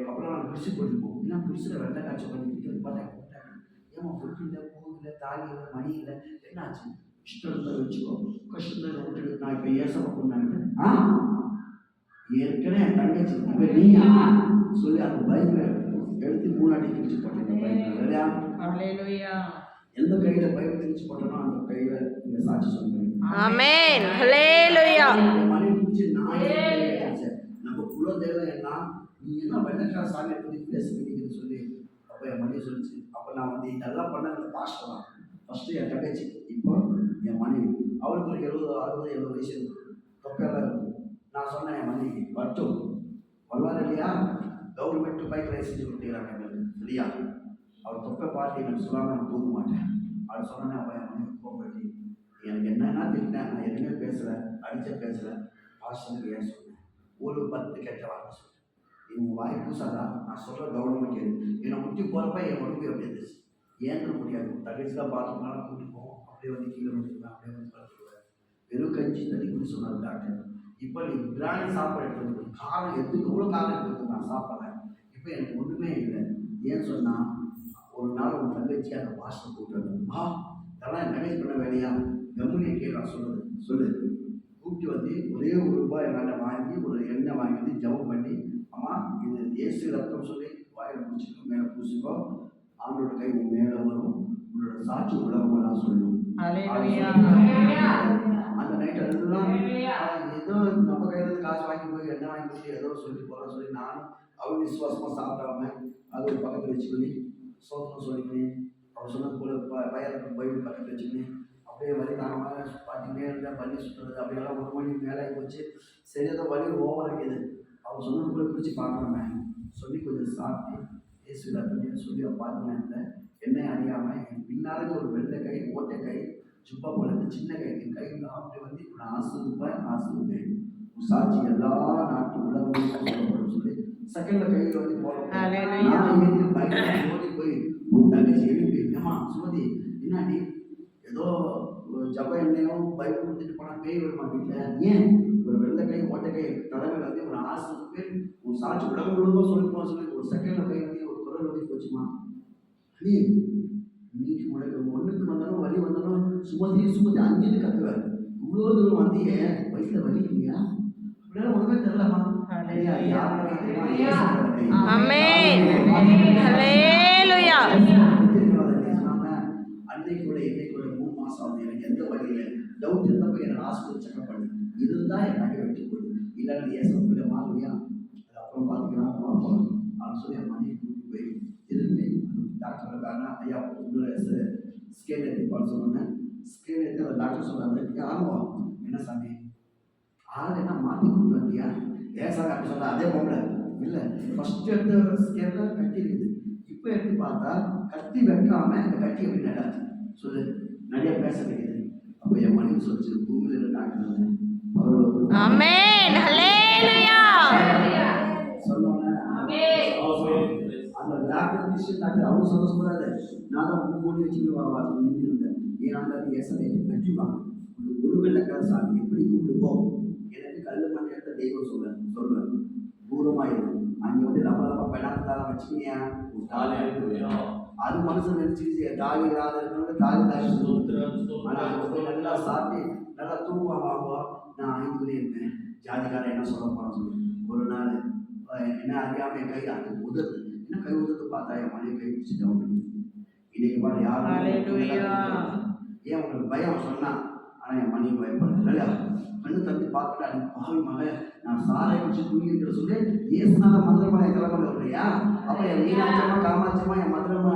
அப்புறம் நான் குடிச்சு போட்டுப்போம். ஏன்னா குடிச்சில் வெள்ளை காய்ச்சல் பண்ணிக்கிட்டு வந்து பார்த்தா கூப்பிட்டாங்க, ஏமா பொட்டு இல்லை, பூ இல்லை, தாலி இல்லை, மணி இல்லை, என்னாச்சு? இஷ்டம் இருந்தால் வச்சுக்கோ, கஷ்டம் தான் விட்டுடு. நான் இப்போ ஏசப்ப பண்ணாங்க ஏற்கனவே என் தங்கச்சி இப்போ நீயா சொல்லி அந்த பைக்கை எடுத்து 3 அடி கிழிச்சு போட்டேன். பைக்கில் இல்லையா எந்த கையில் பைக் கிழிச்சு போட்டோனோ அந்த கையில் இந்த சாட்சி சொல்லுங்க. ஆமென் ஹல்லேலூயா. மணி பிடிச்சி நான் நம்ம குல தெய்வம் என்ன, நீ என்ன வெள்ளக்கார சாமியை பற்றி பேசுறீங்கன்னு சொல்லி அப்போ என் மணி சொல்லிச்சு. அப்போ நான் வந்து இதெல்லாம் பண்ண பாஸ்டர் தான் ஃபஸ்ட்டு என் தங்கச்சி, இப்போ என் மனைவி. அவளுக்கு ஒரு 70 வயசு தொப்பையெல்லாம் இருக்கும். நான் சொன்னேன் என் மனைவி மட்டும் வருவார் இல்லையா, கவர்மெண்ட் பைக் லைசன்ஸ் கொடுத்துக்கிறாங்க எங்களுக்கு இல்லையா, அவர் தொப்பை பார்த்து எனக்கு சொல்லாமல் நான் தூங்க மாட்டேன். அவர் சொன்னேன். அவன் என் மனைவி கோபப்பட்டு எனக்கு என்னன்னா திட்டினேன், நான் எதுவுமே பேசலை, அடிச்ச பேசலை, பாஸ்டருக்கு ஏன் சொன்னேன், ஒரு 10 கெட்ட வார்த்தை சொன்னேன். இவங்க வாய் பூசாதா, நான் சொல்கிற கவர்மெண்ட் கேடு. என்னை முட்டி போகிறப்ப என் உடம்பு எப்படி இருந்துச்சு, ஏந்திர முடியாது. தங்கச்சி தான் பாத்ரூம்னால கூட்டிட்டு போவோம், அப்படியே வந்து கீழே வந்துருவேன், அப்படியே வந்து படுத்துருவேன். வெறும் கஞ்சி தண்ணி குடி சொன்னார் டாக்டர். இப்போ நீ பிராணி சாப்பாடு எடுத்து காரம் எதுக்கு கூட காரம் எடுத்து நான் சாப்பிட்றேன். இப்போ எனக்கு ஒன்றுமே இல்லை. ஏன் சொன்னால் ஒரு நாள் உன் தங்கச்சி அந்த பாஸ்டர் கூப்பிட்டு இதெல்லாம் என் தங்கச்சி பண்ண வேலையா, கம்முனே நான் சொல்லு கூப்பிட்டு வந்து ஒரே ₹1 என்னால் வாங்கி ஒரு எண்ணெய் வாங்கி வந்து ஜபம் பண்ணி, அம்மா இது இயேசு ரத்தம் சொல்லி வாயில் பிடிச்சிக்கோ, மேலே பூசிக்கோ, ஆண்டோட கை உன் மேலே வரும், உன்னோட சாட்சி உலகம் நான் சொல்லணும். அந்த நைட் எல்லாம் ஏதோ நம்ம கையில காசு வாங்கி போய் எண்ணெய் வாங்கி போய் ஏதோ சொல்லி போகிறோம் சொல்லி நானும் அவங்க விசுவாசமாக சாப்பிடாம அது ஒரு பக்கத்தில் வச்சுக்கொள்ளி சோதனை சொல்லிக்கினேன். அவர் சொன்னது போல பயிருக்கு பைபிள் பக்கத்தில் வச்சுக்கினேன். அப்படியே வலி நாங்கள் பார்த்துக்கிட்டே இருந்தேன். பள்ளி சுற்றுறது அப்படியெல்லாம் 1 மணி மேலே போச்சு. சரி ஏதோ வலி ஓவர் இருக்குது. அவர் சொன்னது போல பிடிச்சி பார்க்கணுமே சொல்லி கொஞ்சம் சாப்பிட்டு ஏசுவிடா அப்படின்னு சொல்லி அவள் பார்த்துனேன். என்னை அறியாமல் என் பின்னாலே ஒரு வெள்ளை கை, ஓட்டை கை, சுப்பா போல இந்த சின்ன கை, என் கைலாம் அப்படி வந்து இப்போ நான் ஆசிர்வேன் சாட்சி எல்லா நாட்டு உலகம் சொல்லி செகண்டில் கையில் வந்து போகிறோம். ஓடி போய் தங்கச்சி எழுப்பி, ஏமா சுமதி என்னாடி ஏதோ ஜப எண்ணெயும் பைபிள் கொடுத்துட்டு போனால் பேய் வருமா வீட்டில், ஏன் ஒரு வெள்ளை கை ஓட்டை கை தலைமையில் வந்து ஒரு ஆசிர்வேன் உன் சாட்சி உலகம் முழுவதும் சொல்லிப்போம் சொல்லி ஒரு செகண்டில் கை வந்து ஒரு குரல் வந்து போச்சுமா. நீ இன்னைக்கு உனக்கு 1க்கு வந்தாலும் வலி வந்தாலும் சுமதி 5ன்னு கத்துவேன். இவ்வளோ தூரம் வந்து ஏன் வயிற்றுல வலி இல்லையா அப்படின்னா ஒன்றுமே தெரியலமா. அன்னைக்கு இன்னைக்கு 3 மாசம் ஆகுது. எனக்கு எந்த வழியில டவுட் இருந்தப்போ என்னோட ஹாஸ்பிட்டல் செக்அப் பண்ணு, இதுதான் என் நகை வெட்டி கொடு, இல்லைன்னா ஏசப்பிள்ள மாறுவியா, அது அப்புறம் பார்த்துக்கலாம் பார்ப்போம் அப்படின்னு சொல்லி என் மனைவி கூட்டிட்டு போய் திரும்பி டாக்டர் இருக்காங்க, ஐயா உங்களோட ஸ்கேன் எடுத்துப்பான்னு சொன்னேன். ஸ்கேன் எடுத்து அந்த டாக்டர் சொன்னாங்க, ஆர்வம் என்ன சாமி ஆள் என்ன மாற்றி கொண்டு வந்தியா, ஏன் சாமி அப்படி சொன்னா, அதே பொம்பளை இல்லை ஃபஸ்ட்டு எடுத்த ஸ்கேனில் கட்டி இருக்குது, இப்போ எடுத்து பார்த்தா கத்தி வைக்காம இந்த கட்டி எப்படி நடாச்சு சொல்லு, நிறைய பேச வேண்டியது. அப்போ என் மனைவி சொல்லிச்சு, பூமியில் இருக்கிற டாக்டர் சொன்னோன்னே அந்த டாக்டர் கிறிஸ்டின் டாக்டர் அவங்க சொல்ல சொல்லாது, நான் தான் 3 மணி வச்சுட்டு நின்று இருந்தேன். ஏன்னா ஏசனை கட்டிவாங்க ஒரு வெள்ளக்கார சாமி எப்படி கூப்பிடுவோம், எனக்கு கல் மணி எடுத்த தெய்வம் சொல்லுவேன் தூரமாக இருக்கும் அங்கே வந்து லப்பா பெண்ணாத்தாலும் வச்சுக்கிங்க அது மனுஷன் நினைச்சு தாலி இல்லாத இருக்கிறவங்க தாலி ஆனால் அங்கே போய் நல்லா சாப்பிட்டு நல்லா தூங்குவா வாங்குவோம். நான் 5 மணி இருப்பேன். ஜாதிக்காரன் என்ன சொல்ல போறான்னு சொல்லி ஒரு நாள் என்ன அறியாம என் கை அது உதறது. என்ன கை உதறது பார்த்தா என் மனைவி கை பிடிச்சி ஜெபம் பண்ணி இன்னைக்கு பாரு யாரும் ஏன் உங்களுக்கு பயம் சொன்னா, ஆனால் என் மனைவி பயப்படல இல்லையா? கண்ணு தம்பி பார்த்துட்டு அது பாவி மகன் நான் சாரை குடிச்சு தூங்கிட்டு சொல்லி ஏசுனால மதுரமலை கிளம்ப இல்லையா? அப்போ என் மீனாட்சியம்மா காமாட்சியம்மா என் மதுரமா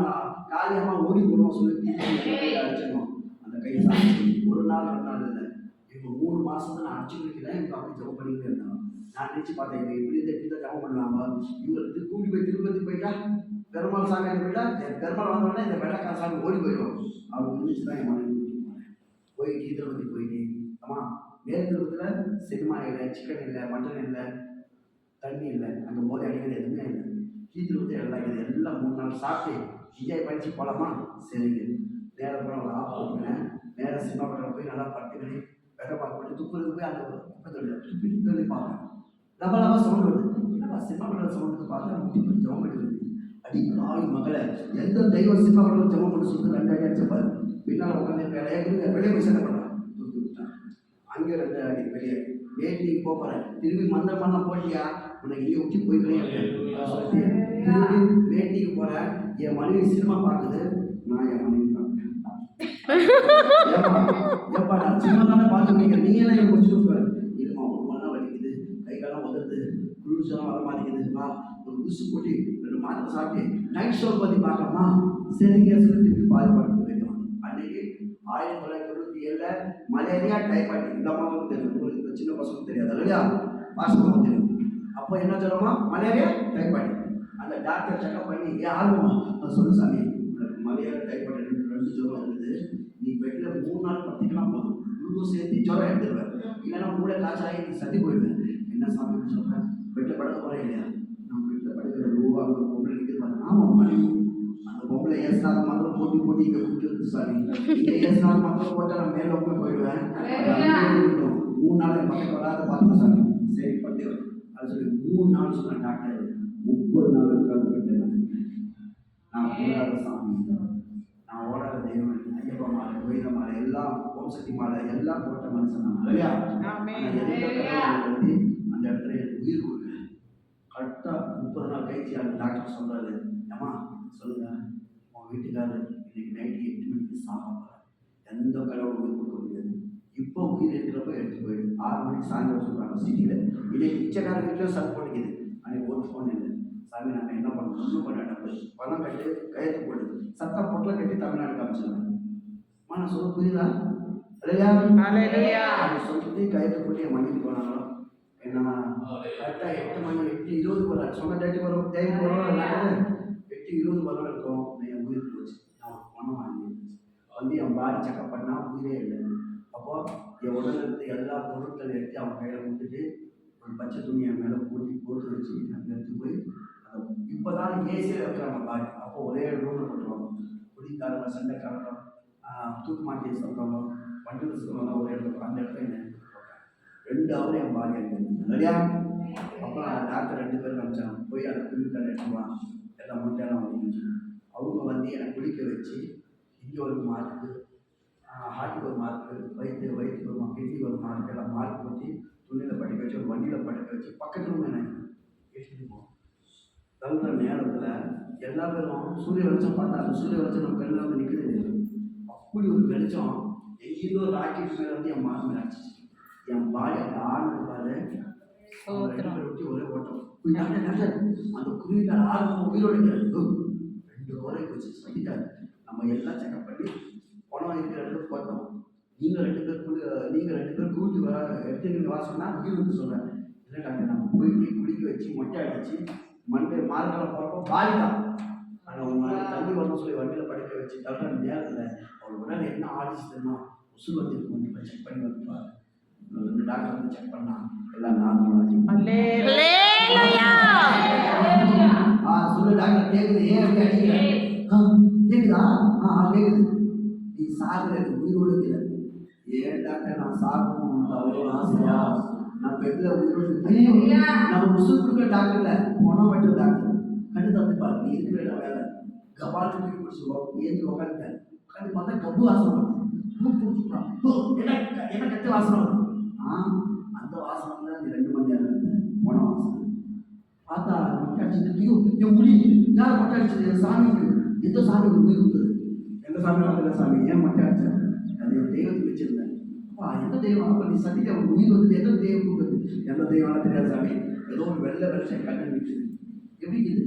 காளியம்மா ஓடி போடுவோம் சொல்லி அடிச்சிடணும். அந்த கை சாப்பிட்டு ஒரு நாள் 2 நாள் இல்லை, இப்போ 3 மாசத்துல நான் அடிச்சு முடிக்கிறேன். எனக்கு அப்படி ஜெபம் பண்ணிக்கிட்டே இருந்தாங்க. நான் நினைச்சு பார்த்தேன் இவங்க இப்படி தான் ஜெபம் பண்ணலாமா? இவங்களுக்கு கூட்டி போய் திருப்பதி போயிட்டா பெருமாள் சாமி போயிட்டா பெருமாள் வந்தோடனே இந்த வெள்ளக்கார சாமி ஓடி போயிடும். அவங்க நினைச்சு தான் என் மனைவி கூட்டிட்டு போனேன். போய் திருப்பதி போயிட்டு ஆமா மேற்குலத்தில் சினிமா இல்லை, சிக்கன் இல்லை, மட்டன் இல்லை, தண்ணி இல்லை, அங்கே போதை அடிக்கிறது எதுவுமே இல்லை. கீழ்த்திருப்பதி எல்லாம் இது எல்லாம் 3 நாள் சாப்பிட்டு என்ஜாய் படிச்சு போகலாமா? சரிங்க. நேரம் போய் ஒரு ஆஃப் போட்டுக்கிறேன். நேரம் சினிமா படம் போய் நல்லா படுத்துக்கிறேன். வெதை பார்க்க போட்டு துப்புறது போய் அந்த குப்பத்தொழில் துப்பி சொல்லி பார்ப்பேன். லபா சவுண்ட் வருது. என்னப்பா சினிமா படம் சவுண்டுக்கு பார்த்தா முட்டி போய் ஜெபம் பண்ணி வருது. அடி பாவி மகளை எந்த தெய்வம் சினிமா படம் ஜெபம் பண்ணி சொல்லிட்டு 2 அடி அடிச்சப்பாரு. பின்னால் உட்காந்து வெளியே போய் சண்டை பண்ணான். தூக்கி விட்டான். அங்கே 2 அடி வெளியே வேட்டிக்கு போகிறேன். திரும்பி மந்திரமெல்லாம் போட்டியா உனக்கு இங்கே விட்டு போய்க்கிறேன் சொல்லிட்டு திரும்பி வேட்டிக்கு போகிறேன். என் மனைவி சினிமா பார்க்குது, நான் என் மனைவி பார்க்குறேன். ஏப்பா நான் சினிமா தானே பார்த்து முடிக்கிறேன், நீ எல்லாம் எனக்கு முடிச்சு கொடுப்பேன். இல்லைம்மா ஒரு மண்ணா வலிக்குது, கை காலம் உதறது, குளிர்ச்சலாம் வர மாட்டேங்குது, வா ஒரு ஊசி போட்டு 2 மாத்திரை சாப்பிட்டு நைட் ஷோ பற்றி பார்க்கலாமா? சரிங்க சொல்லி திருப்பி பாதிப்பாடு வைக்கலாம். அன்னைக்கு 1997 மலேரியா டைபாய்டு இந்த மாதிரி தெரியும். உங்களுக்கு சின்ன பசங்களுக்கு தெரியாது இல்லையா? பாசமாக தெரியும். அப்போ என்ன சொல்லுமா? Malaria typhoid. அந்த டாக்டர் செக்அப் பண்ணி ஏன் ஆர்வமா நான் சொல்லு சாமி உனக்கு மலேரியா டைபாய்டு 2 ஜுரம் இருக்குது. நீ பெட்டில் 3 நாள் படுத்திக்கலாம் போதும், குளுக்கோஸ் சேர்த்து ஜுரம் எடுத்துருவேன், இல்லைன்னா மூளை காய்ச்சலாகி நீ சட்டி போயிடுவேன். என்ன சாமி சொல்கிறேன்? பெட்டில் படுக்க போகிறேன் இல்லையா? நம்ம வீட்டில் படுக்கிற ரூபா ஒரு பொம்பளை நிற்கிறது. ஆமாம் மனைவி அந்த பொம்பளை ஏசுனாத மாத்திரம் போட்டி இங்கே கூப்பிட்டு சாமி இங்கே ஏசுனாத மாத்திரம் போட்டால் நான் மேலே உட்காந்து போயிடுவேன். 3 நாள் என் பக்கத்தில் வராத பார்த்து சாமி சரி பட்டு அது சொல்லி 3 நாள் சொன்னேன். டாக்டர் 30 நாள் உட்காந்து போயிட்டேன். நான் போடாத சாமி, நான் ஓடாத தெய்வம், ஐயப்பா மாலை, கோயில மாலை, எல்லாம் ஓம் சக்தி மாலை எல்லாம் போட்ட மனுஷன் நான் இல்லையா? வந்து அந்த இடத்துல எனக்கு உயிர் கொடுக்குறேன். கரெக்டாக 30 நாள் கழிச்சு அந்த டாக்டர் சொல்கிறாரு, ஏம்மா சொல்லுங்க உன் வீட்டுக்காரர் இன்னைக்கு நைட்டு 8 மணிக்கு சாப்பிட்றாரு, எந்த கடவுள் உயிர் கொடுக்க முடியாது, இப்போ உயிர் இருக்கிறப்ப எடுத்து போயிடு. 6 மணிக்கு சாயந்தரம் சொல்கிறாங்க சிட்டியில். இன்னைக்கு பிச்சைக்கார வீட்டில் சட் போட்டுக்குது. அன்னைக்கு ஒரு ஃபோன் இல்லை. சாமி நாங்கள் என்ன பண்ணணும்? ஒன்றும் பண்ண பணம் கட்டு கையெழுத்து போடு சத்தம் பொட்டலை கட்டி தமிழ்நாடு காமிச்சிடுவேன். நான் சொல்ல புரியுதா? சொல்லிட்டு கையெழுத்து போட்டு என் மணிக்கு போனாங்களோ என்ன கரெக்டாக 8 மணி 8:20 போகிறேன். சொன்ன டேட்டு வரும் டைம் வரும் 8:20 வரும் இருக்கும். என் உயிர் போச்சு. நான் பணம் வாங்கி வந்து என் பாடி செக்அப் பண்ணால் உயிரே இல்லை. அப்போது என் உடலில் இருந்து எல்லா பொருட்களை எடுத்து அவன் கையில் கொடுத்துட்டு ஒரு பச்சை துணி என் மேலே போட்டு வச்சு அங்கே எடுத்து போய் இப்போ தான் ஏசியில் வைக்கிறாங்க பாடி. அப்போ ஒரே ரூமில் போட்டுருவாங்க. குடிக்காரங்க, சண்டைக்காரங்க, தூக்கு மாட்டி சொல்கிறவங்க, வண்டியில் சொல்கிறவங்க ஒரே இடத்துல அந்த இடத்துல என்ன 2 ஹவர் என் பாடி அங்கே சரியா? அப்புறம் டாக்டர் 2 பேர் காமிச்சாங்க. போய் அதை குளிக்கார எடுத்துவான் எல்லாம் முட்டையெல்லாம் வந்துச்சு. அவங்க வந்து என்னை குளிக்க வச்சு இங்கே ஒரு மார்க்கு, ஹார்ட்டுக்கு ஒரு மார்க்கு, வயிற்றுக்கு ஒரு மார்க், கிட்னிக்கு ஒரு மார்க், எல்லாம் மார்க் ஊற்றி துணியில் படிக்க வச்சு ஒரு வண்டியில் படுக்க வச்சு பக்கத்தில் ரூம் என்ன பேசிட்டு போவோம். தங்குற நேரத்தில் எல்லா பேரும் சூரிய வெளிச்சம் பார்த்தா அந்த சூரிய வெளிச்சம் நம்ம கண்ணில் வந்து நிற்குது. அப்படி ஒரு வெளிச்சம் எங்கேயோ ராக்கெட் மேலே வந்து என் மார்க் மேலே அடிச்சிச்சு. என் பாடி அந்த ஆடுறது பாரு விட்டு ஒரே ஓட்டம். அந்த குருவிக்கார ஆறு உயிரோடு 2 குறை போச்சு. சொல்லிட்டாரு நம்ம எல்லாம் செக்அப் பண்ணி பணம் இருக்கிற இடத்துல போட்டோம். நீங்கள் 2 பேர் கூட்டி வர எடுத்து நீங்கள் வர சொன்னால் உயிர் வந்து சொல்கிறேன். இல்லை டாக்டர் நம்ம போயிட்டு குளிக்க வச்சு மொட்டை அடிச்சு மண்டே மார்க்கெல்லாம் போகிறப்போ பாடி தான். ஆனால் உங்களை தண்ணி வரணும் சொல்லி வண்டியில் படுக்க வச்சு தவிர நேரத்தில் அவர் உடனே என்ன ஆடிச்சு தெரியுமா? உசுறு வந்துருக்கு. வந்து இப்போ செக் பண்ணி வந்துப்பார். 2 டாக்டர் வந்து செக் பண்ணா எல்லாம் நார்மலாக. சொல்லு டாக்டர் கேட்குது. ஏன் அப்படி அடிக்கிறேன்? கேட்குதா? கேட்குது. நீ சாகுறது உயிரோடு இல்லை. ஏன் டாக்டர் நான் சாகணும் அவ்வளோ ஆசையா? நான் பெட்ல ஐயோ நம்ம உசுறு கொடுக்குற டாக்டர்ல போனா மட்டும் டாக்டர் கண்டு தப்பி பாரு நீ இருக்கிற வேலை கபால் தூக்கி பிடிச்சிருவோம் ஏற்றி உட்காந்துட்டேன் உட்காந்து பார்த்தா கப்பு வாசனை வருது என்ன கெட்ட வாசனை வருது அந்த வாசனை தான் இந்த 2 மணி நேரம் இருந்தேன் போன வாசனை பார்த்தா மொட்டை அடிச்சது என் முடி யார் மொட்டை அடிச்சது என் சாமிக்கு எந்த சாமி உயிர் கொடுத்தது எந்த சாமி வந்தல சாமி ஏன் மொட்டை அடிச்சேன் அது என் தெய்வத்துக்கு வச்சிருந்தேன் எந்த தெய்வம் அப்போ நீ சந்திக்க அவன் உயிர் வந்து எந்த தெய்வம் கொடுக்குது எந்த தெய்வம் தெரியாது சாமி ஏதோ ஒரு வெள்ளை வெளிச்சம் கண்ணு நிற்குது எப்படி இது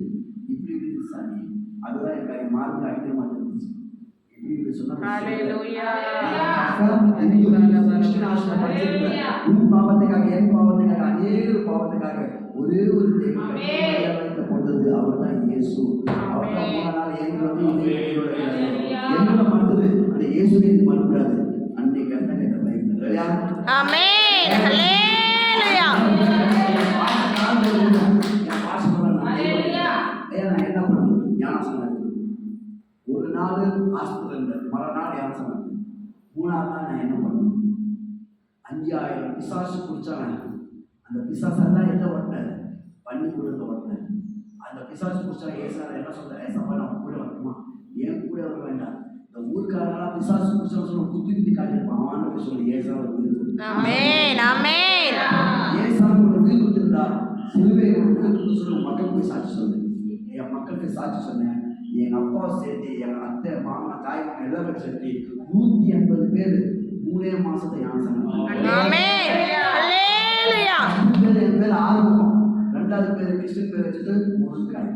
இப்படி இருக்குது சாமி அதுதான் என் கை மார்பில் அடிக்கிற மாதிரி இருந்துச்சு இப்படி உன் பாவத்துக்காக என் பாவத்துக்காக அநேக பாவத்துக்காக ஒரே ஒரு தெய்வம் கொண்டது அவர் தான் இயேசு. அவர் தான் போனால் என்னோட மறுத்தது அந்த இயேசுவே இது மறுக்கூடாது. அன்னைக்கு அந்த கேட்ட பையன் ஆமென் ஹல்லேலூயா. நான் என்ன பண்ணுவேன் ஞானசனம் ஒரு நாள் ஹாஸ்பிட்டல் மறுநாள் ஞானசனம் 3ஆவது நாள் நான் என்ன பண்ணுவேன் 5000 பிசாசு குடிச்சாங்க. அந்த பிசாசெல்லாம் எந்த ஓட்டல பண்ணி கொடுத்த ஓட்டல அந்த பிசாசு குடிச்சா ஏசார என்ன சொல்ற ஏசப்பா நான் கூட வரட்டுமா ஏன் கூட வர வேண்டாம் இந்த ஊருக்காரெல்லாம் பிசாசு குடிச்சா சொல்ல குத்தி காட்டியிருப்பான் அவன் சொல்லி ஏசார ஆமென் ஆமென். ஏசார ஒரு உயிர் கொடுத்திருந்தா சிலுவை ஒரு உயிர் கொடுத்து சொல்ல மக்கள் போய் சாட்சி சொல்லு என் மக்களுக்கு சாட்சி சொன்னேன். எங்கள் அப்பாவை சேர்த்து என் அத்தை மாமா தாய் மாமா எல்லாமே சேர்த்து 180 பேர் 3 மாசத்தை ஞானசனம். ஆமென் ஹல்லேலூயா. என் பேர் ஆர்வம் 2வது பேர் கிறிஸ்டின் பேர் வச்சுட்டு முருங்காய்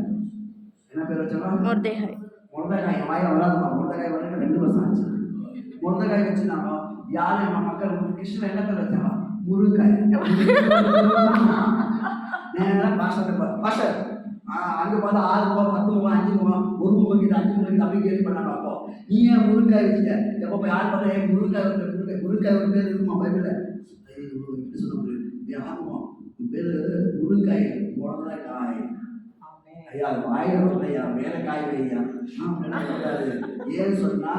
என்ன பேர் வச்சா முர்தேகாய். முருங்காய் வாயில வராதுமா முருங்காய் வரக்கு 2 வருஷம் ஆச்சு. முருங்காய் வச்சுனாங்க யாரு என் மக்கள் கிறிஸ்டின் என்ன பேர் வச்சாங்க முருங்காய். நேரம் பாஷர் அங்கே பார்த்தா 6 ரூபா 10 ரூபா 5 ரூபா 1 ரூபா கிட்ட 5 ரூபா கிட்ட அப்படி கேள்வி பண்ணாங்க. அப்போ நீ ஏன் முருங்காய் வச்சுட்ட எப்போ யார் பார்த்தா ஏன் முருங்காய் ஒரு பேர் இருக்குமா பைபிள்ல இப்படி சொல்ல முடியும் யாருமா உன் பேர் முருங்காய் உடனே காய் ஐயா வாயிரம் இல்லையா மேல காய் வையா ஏன்னு சொன்னா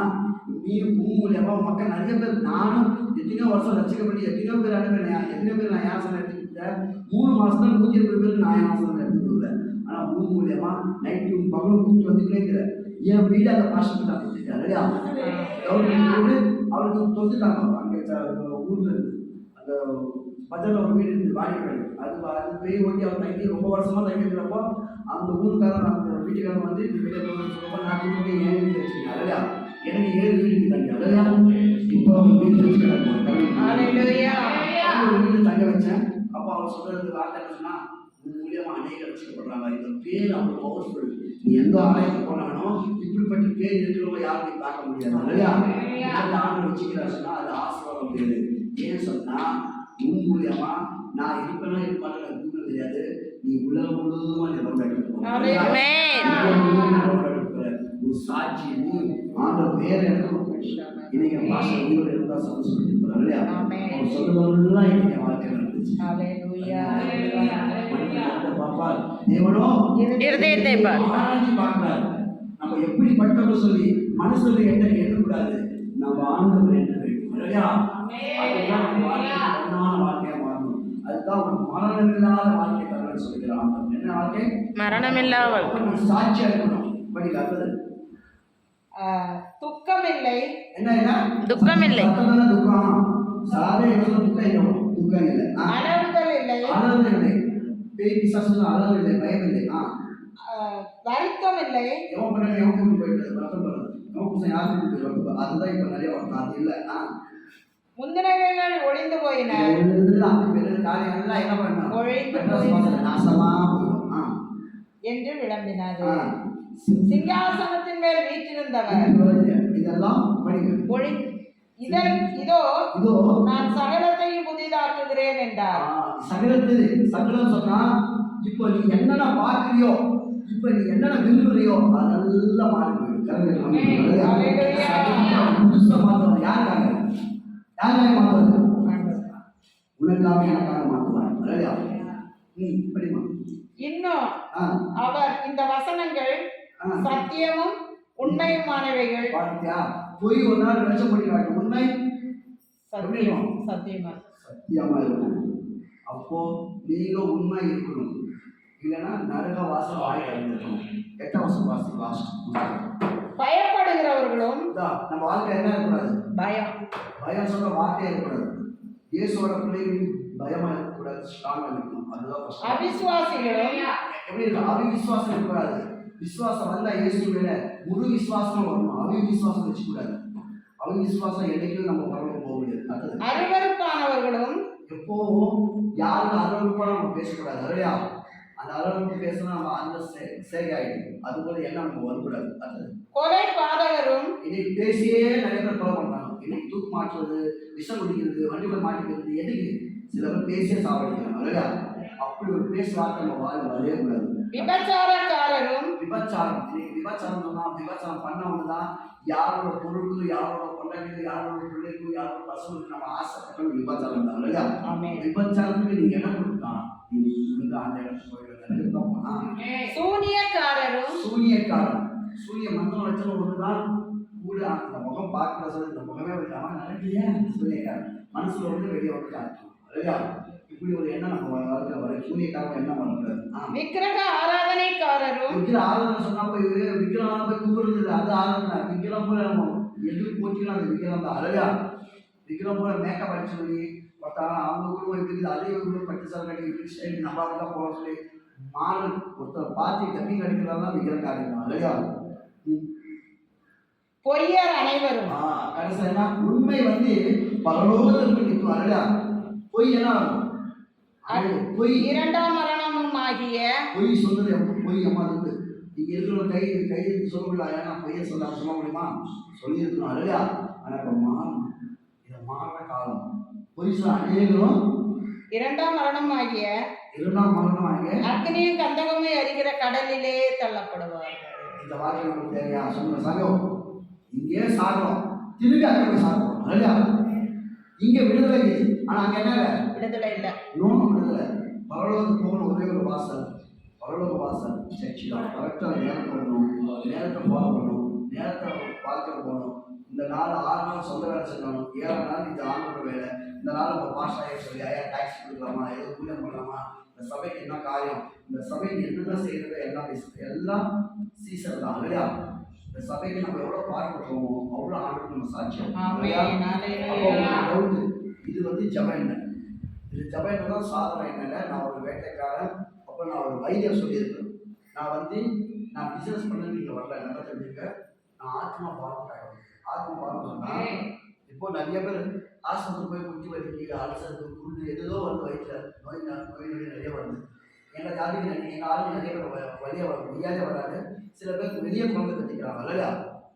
நீ மூலியமா மக்கள் நிறைய பேர் நானும் எத்தனையோ வருஷம் ரசிக்கப்படி எத்தனையோ பேர் அனுப்பினேன் எத்தனையோ பேர் நான் யாசனம் எடுத்துக்கிட்டேன் 3 மாசத்துல 120 பேர் நான் யாசனம் எடுத்து கொடுக்குறேன். ஆனா மூலியமா நைட்டும் பகலும் கூப்பிட்டு வந்துக்கிட்டே என் வீடு அந்த பாஷத்துக்கு நான் கொடுத்துட்டேன் இல்லையா கவர்மெண்ட் வீடு அவருக்கு தொட்டுட்டாங்க. அங்கே ஊர்ல இருந்து அந்த பஜார்ல ஒரு வீடு இருக்குது வாடிக்கை அது பேய் ஓட்டி அவர் தங்கி ரொம்ப வருஷமா தங்கிக்கிறப்போ அந்த ஊருக்காரன் அந்த வீட்டுக்காரன் வந்து இந்த வீட்டை சொல்லும்போது நான் வீட்டுக்கு ஏன் வீட்டு வச்சுக்கேன் இல்லையா எனக்கு 7 வீட்டுக்கு தங்கி இல்லையா இப்போ அவங்க வீட்டு வச்சுக்கிறாங்க வீட்டு தங்க வச்சேன். அப்போ அவர் சொல்றது வார்த்தை சொன்னா மூலியமா அநேக ரசிக்கப்படுறாங்க. இந்த பேர் அவங்க பவர்ஃபுல். நீ எந்த ஆலயத்துக்கு போனாலும் இப்படிப்பட்ட பேர் இருக்கிறவங்க யாரும் நீ பார்க்க முடியாது இல்லையா ஆண்டு வச்சுக்கிறாச்சுன்னா அது ஆசீர்வாதம் பேரு. ஏன்னு சொன்னா உன் மூலியமா நான் இருப்பேனா இருப்பான்னு எனக்கு தெரியாது. நீ உலகம் முழுவதுமா ஒரு சாட்சி ஆண்டவர் பேரை எடுக்கணும். இன்னைக்கு பாஷை உயிரோட இருந்தா சொல்லிட்டு போறாரு இல்லையா அவர் சொல்லுவதெல்லாம் இன்னைக்கு வாழ்க்கை நடந்துச்சு. பாப்பார் தேவனோ இருதயத்தை பார்க்கிறார். நம்ம எப்படிப்பட்டவங்க சொல்லி மனசுல என்ன எண்ணக்கூடாது நம்ம ஆண்டவர் என்ன வேண்டும் இல்லையா அதுதான் நம்ம வாழ்க்கையா மாறணும். அதுதான் ஒரு மரணமில்லாத வாழ்க்கை தரணும்னு சொல்லிக்கிறான். என்ன வாழ்க்கை மரணமில்லாத சாட்சியா இருக்கணும். படிக்காது துக்கமில்லை என்ன துக்கமில்லை துக்கம் சாதாரண துக்கம் இல்லை அலறுதல் இல்லை அலறுதல் இல்லை பேய் பிசாசு அலறுதல் இல்லை பயம் இல்லை வருத்தம் இல்லை எவன் பண்ண எவன் கூட்டி போயிட்டு வருத்தம் பண்ணுறது எவன் புதுசாக யாரும் கூட்டி போயிட்டு அதுதான் இப்போ நிறைய வருத்தம் அது இல்லை முந்தினவைகள் ஒளிந்து போயின எல்லாம் காரியம் எல்லாம் என்ன பண்ணணும் ஒழிந்து நாசமா போயிடும் என்று விளம்பினாரு. சிங்காசனத்தின் மேல் வீற்றிருந்தவர் இதெல்லாம் இதோ நான் சகலத்தையும் புதிதாக்குகிறேன் என்றார். சகலம் சொன்னா இப்ப நீ என்னென்ன பார்க்கிறியோ இப்ப நீ என்னென்ன விரும்புறியோ அதெல்லாம் மாறி போயிடும். யாருக்காக மாற்றுவாங்க உனக்காக எனக்காக மாற்றுவாங்க. படிமா இன்னும் அவர் இந்த வசனங்கள் சத்தியமும் உண்மையுமானவைகள். பொய் ஒரு நாள் வெளிச்சம் பண்ணிக்கிறாங்க உண்மை சத்தியமா சத்தியமா இருக்கும். அப்போ நீங்க உண்மை இருக்கணும், இல்லைன்னா நரக வாசல் வாய் கலந்துருக்கணும். 8ஆம் வசனம் வாசி லாஸ்ட். பயப்படுகிறவர்களும் நம்ம வாழ்க்கை என்ன இருக்கக்கூடாது? பயம். பயம் சொல்ற வார்த்தையே இருக்கக்கூடாது. இயேசுவோட பிள்ளைகளுக்கு பயமா இருக்கக்கூடாது, ஸ்ட்ராங்கா இருக்கணும். அதுதான் அவிசுவாசிகளும் எப்படி இருக்கு? அவிசுவாசம் இருக்கக்கூடாது. விசுவாசம் வந்தா இயேசு மேல முழு விசுவாசம் வரணும். அவிசுவாசம் வச்சுக்கூடாது. அவிசுவாசம் என்னைக்கும் நம்ம பரவாயில்ல போக முடியாது. அருவருப்பானவர்களும் எப்போவும் யாரும் அருவருப்பான நம்ம பேசக்கூடாது. இல்லையா? அந்த அருவருப்பு பேசினா நம்ம அந்த சேகை ஆயிடும். அது போல என்ன நம்ம வரக்கூடாது. அது கொலை பாதகரும் இன்னைக்கு பேசியே நிறைய பேர் கொலை பண்றாங்க. இன்னைக்கு தூக்கு மாற்றுறது, விஷம் குடிக்கிறது, வண்டிகளை மாட்டிக்கிறது, எதுக்கு? சில பேர் பேசியே சாவடிக்கிறாங்க. இல்லையா? அப்படி ஒரு பேச வார்த்தை நம்ம வாழ வரவே கூடாது. விபச்சாரக்காரரும் விபச்சாரம். இன்னைக்கு விபச்சாரம் சொன்னா விபச்சாரம் பண்ணவங்க தான் யாரோட பொருளுக்கு, யாரோட கொண்டாடிக்கு, யாரோட பிள்ளைக்கு, யாரோட பசங்களுக்கு நம்ம ஆசைப்பட்டோம் விபச்சாரம் தான். இல்லையா? விபச்சாரத்துக்கு நீங்க என்ன கொடுக்கலாம்? நீங்க அந்த இடத்துக்கு போயிடுங்க. சூனியக்காரரும் சூனியக்காரன் சூரிய மந்தம் வச்சவங்க ஒன்றுதான் கூட அந்த முகம் பார்க்கிற சொல்லி இந்த முகமே வைக்காம நினைக்கலையே சூரியக்காரன் மனசுல வந்து வெளியே வந்துட்டாங்க. இல்லையா? இப்படி ஒரு எண்ணம் நம்ம வாழ்க்கையில் வர சூரியக்காரன் எண்ணம் வரக்கூடாது. விக்கிரக ஆராதனைக்காரரும் விக்கிர ஆராதனை சொன்னா போய் விக்கிரம் போய் கும்பிடுறது இல்லை, அது ஆராதனை. விக்கிரம் போல நம்ம எது போச்சுன்னா அந்த விக்கிரம் தான். அழகா விக்கிரம் போல மேக்கப் அடிச்சு சொல்லி ஒருத்தாங்க அவங்க குடும்பம் இருக்குது, அதே குடும்பம் பட்டு சார் கட்டி இப்படி ஸ்டைல் நம்ம தான் போக சொல்லி மாடல் ஒருத்தர் பார்த்து டப்பிங் அடிக்கிறதா தான் விக்கிரம் காரியம். அழகா பொய்யர் அனைவரும் கடைசியில் என்ன? உண்மை வந்து பரலோகத்திற்கு நிற்கும். அழகா பொய் என்ன ஆகும்? பொய் இரண்டாம் மரணமும் ஆகிய பொய் சொன்னது பொய் அம்மாதுக்கு நீங்க இருக்கிற கை சொல்ல முடியல. ஏன்னா பொய்ய சொல்ல முடியுமா? சொல்லியிருக்கணும். அழகா ஆனால் இப்போ மாறும். இதை மாற காலம். பொய் சொல்ல அநேகரும் இரண்டாம் மரணம் ஆகிய அக்னியும் கந்தகமும் எரிகிற கடலிலே தள்ளப்படுவார்கள். இந்த வார்த்தை நமக்கு தேவையா? சொல்லுங்க சகம். இங்கே சாகிறோம், திரும்பி அங்கே போய் சாகிறோம். அழகா இங்க விடுதலை இல்லை, ஆனா அங்க என்ன விடுதலை இல்லை. இன்னும் விடுதலை. பரலோகத்துக்கு போகணும். ஒரே ஒரு வாசல், பரலோக வாசல். சர்ச்சு தான். கரெக்டாக நேரத்தை போகணும், நேரத்தை ஃபாலோ பண்ணணும், நேரத்தை பார்க்க போகணும். இந்த நாள் 6 நாள் சொந்த வேலை செய்யணும், 7 நாள் இந்த ஆண்டோட வேலை. இந்த நாள் நம்ம பாஸ்ட் ஆகிய சொல்லி ஐயா டாக்ஸ் கொடுக்கலாமா, எதுவும் கூலியம் பண்ணலாமா, இந்த சபைக்கு என்ன காரியம், இந்த சபைக்கு என்னென்ன செய்யறது எல்லாம் சீசன் தான். இல்லையா? இந்த சபைக்கு நம்ம எவ்வளவு பாடுபடுறோமோ அவ்வளோ ஆண்டுக்கு நம்ம சாட்சியம். இது வந்து ஜப எண்ணெய். இது ஜப எண்ணெய் தான் சாதனை எண்ணெய். நான் ஒரு வேட்டைக்காரன், அப்போ நான் ஒரு வைத்தியம் சொல்லியிருக்கேன். நான் பிசினஸ் பண்ண நீங்க வரல, நல்லா தெரிஞ்சுக்க. நான் ஆத்மா பாதுகாக்க. ஆத்மா பாதுகாக்கா இப்போ நிறைய பேர் ஆஸ்பத்திரி போய் குட்டி வலிக்கு, அல்சருக்கு, குண்டு எதோ வந்து வயிற்றுல நோய் நிறைய வருது. எங்கள் ஜாதிக்கு எங்கள் ஆளுங்க நிறைய பேர் வழியாதே வராது. சில பேருக்கு வெளியே குழந்தை கட்டிக்கிறாங்க. இல்லையா?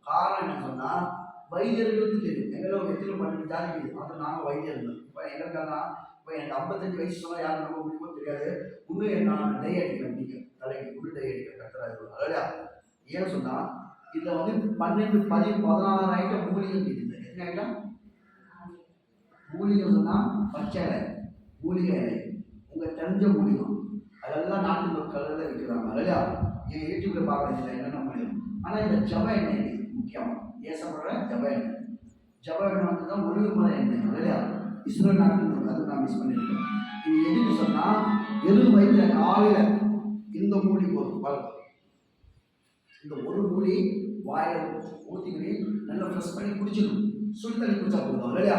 காரணம் என்ன சொன்னால் வைத்தியர்களுக்கு தெரியும். எங்களோட எத்தனை 12 ஜாதிக்கு அது நாங்கள் வைத்தியர்கள். இப்போ எங்களுக்காக இப்போ எனக்கு 55 வயசு சொன்னால் யாரும் நம்ப முடியுமோ தெரியாது. இன்னும் நான் டை அடிக்கிறேன், நீங்கள் தலைக்கு உள் டை அடிக்கிற கத்துறாரு. இல்லையா? ஏன்னு சொன்னால் இதில் வந்து 12, 16 ஐட்டம் மூலிகை இருக்குது. எத்தனை ஐட்டம் மூலிகை சொன்னால்? பச்சை இலை, மூலிகை இலை, உங்கள் தெரிஞ்ச மூலிகம், அதெல்லாம் நாட்டு மக்கள் விற்கிறாங்க. இல்லையா? எங்கள் யூடியூப்ல பார்க்கறது என்னென்ன முடியும். ஆனால் இந்த ஜப எண்ணெய் முக்கியமாக ஏசப்படுற ஜப எண்ணெய். ஜப எண்ணெய் வந்து தான் ஒழுங்குமுறை எண்ணெய். இல்லையா? இஸ்ரேல் நாட்டு அது நான் மிஸ் பண்ணியிருக்கேன். இது எதுக்கு சொன்னால் வெறும் வயிற்றுல காலையில் இந்த மூடி போதும். இந்த ஒரு மூடி வாயில் ஊற்றிக்கிட்டு நல்லா ஃப்ரெஷ் பண்ணி குடிச்சிடணும். சுடு தண்ணி குடிச்சா போதும். இல்லையா?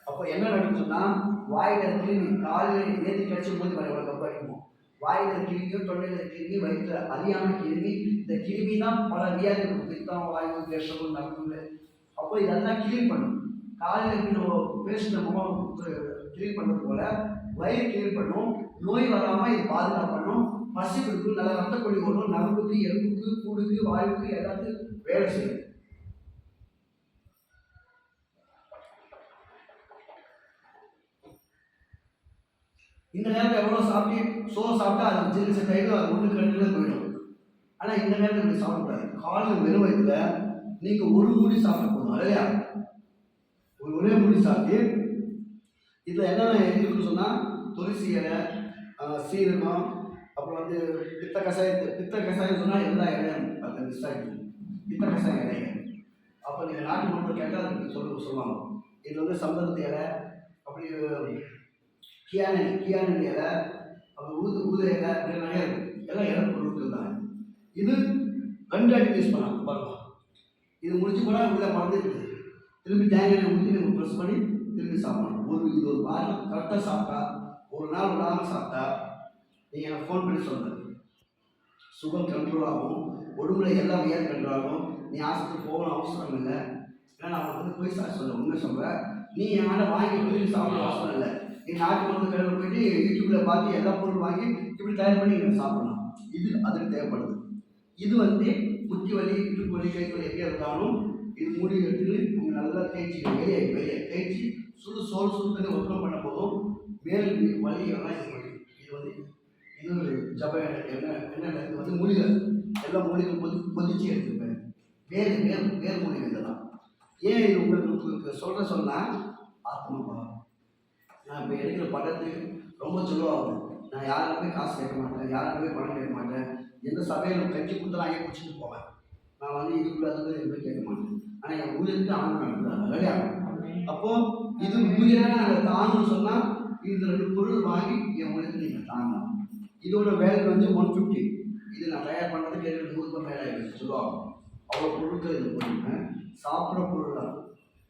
அப்போ என்ன நடக்கும் சொன்னால் வாயில் கிருமி காலையில் ஏற்றி கழிச்சு மூடி பண்ண எவ்வளோ கப்பு அடிக்குமோ, வாயில் கிருமியும் தொண்டையில் கிருமி, வயிற்றுல அறியாமல் கிருமி. இந்த கிருமி தான் பல வியாதிகள், பித்தம், வாயு, பேசவும் நரம்பு. அப்போ இதெல்லாம் கிளீன் பண்ணும். காலையில் நம்ம பேசின முகம் கிளீன் பண்ணுறது போல வயிறு கிளீன் பண்ணும். நோய் வராமல் இது பாதுகாப்பு பண்ணும். பசி கொடுக்கும், நல்லா ரத்த கொடி ஓடும், நரம்புக்கு, எலும்புக்கு, கூடுக்கு, வாயுக்கு எல்லாத்துக்கும் வேலை செய்யும். இந்த நேரத்தில் எவ்வளோ சாப்பிட்டு சாப்பிட்டா அது ஜெல்லி செட் ஆகிடும், அது ஒன்று கண்டிப்பாக போயிடும். ஆனால் இந்த நேரத்தில் இப்படி சாப்பிடக்கூடாது. காலையில் வெறும் வயதுல நீங்கள் ஒரு மூடி சாப்பிட போதும். இல்லையா? ஒரே மூடி சாப்பிட்டு இதில் என்னென்ன இருக்குன்னு சொன்னால் துளசி இலை, சீரகம், அப்புறம் வந்து பித்த கசாயம் சொன்னால் எல்லா இலையும் அது மிஸ் ஆகிடும். பித்த கசாயம் இலைங்க. அப்போ நீங்கள் நாட்டு மக்கள் கேட்டால் அதுக்கு சொல்லுவாங்க. இது வந்து சம்பந்தத்து இலை, அப்படி கியானி இலை, அப்புறம் ஊத இலை, இப்படி நிறைய இருக்குது. எல்லாம் இலை பொருட்கள் தான். இது 2 அடி யூஸ் பண்ணலாம் பாருங்க. இது முடிச்சு போனால் உள்ள மறந்துருக்குது. திரும்பி தேங்காய் ஊற்றி நம்ம ப்ரெஸ் பண்ணி திரும்பி சாப்பிடணும். இது ஒரு வாரம் கரெக்டாக சாப்பிட்டா, ஒரு நாள் விடாமல் சாப்பிட்டா, நீங்கள் எனக்கு ஃபோன் பண்ணி சொல்லுங்கள், சுகர் கண்ட்ரோல் ஆகும், உடம்புல எல்லாம் வியர் கண்ட்ரோல் ஆகும். நீ ஆஸ்பத்திரி போகணும் அவசரம் இல்லை. ஏன்னா நான் வந்து போய் சொல்ல உண்மை சொல்கிறேன். நீ என்னால் வாங்கி போய் சாப்பிட அவசரம் இல்லை. நீ நாட்டு மருந்து கடையில் போயிட்டு யூடியூப்பில் பார்த்து எல்லா பொருள் வாங்கி இப்படி தயார் பண்ணி நீங்கள் சாப்பிடலாம். இது அதுக்கு தேவைப்படுது. இது வந்து முட்டி வலி, இடுப்பு வலி, கை வலி எங்கே இருந்தாலும் இது மூடி எடுத்து நீங்கள் நல்லா தேய்ச்சி வெளியே தேய்ச்சி சோறு தண்ணி ஒர்க்கம் பண்ண போதும் மேல் வலி எல்லாம் இது வலி. இது வந்து இது ஜப என்ன இது வந்து மூலிகை, எல்லா மூலிகை கொதிச்சு எடுத்துப்பேன். வேறு மூலிகை இதெல்லாம். ஏன் இது உங்களுக்கு சொன்னால் ஆத்மபாவம். நான் இப்போ எடுக்கிற படத்துக்கு ரொம்ப சொல்லுவாங்க. நான் யாரும் போய் காசு கேட்க மாட்டேன், யாரும் போய் பணம் கேட்க மாட்டேன். எந்த சபையில் கட்சி கொடுத்தா அங்கே குடிச்சிட்டு போவேன். நான் வந்து இதுக்குள்ள எதுவும் கேட்க மாட்டேன். ஆனால் என் ஊழியருக்கு ஆனந்தம் நடத்துறாங்க இல்லையா? அப்போது இது ஊழியராக நாங்கள் தாங்கன்னு சொன்னால் இந்த 2 பொருள் வாங்கி என் ஊழியருக்கு நீங்கள் தாங்கலாம். இதோட வேலை வந்து 150. இது நான் தயார் பண்ணுறதுக்கு 100 ரூபாய் மேலே ஆகிடுச்சு சொல்லுவாங்க. அவ்வளோ பொருட்கள் இது போடுவேன். சாப்பிட்ற பொருள் தான்.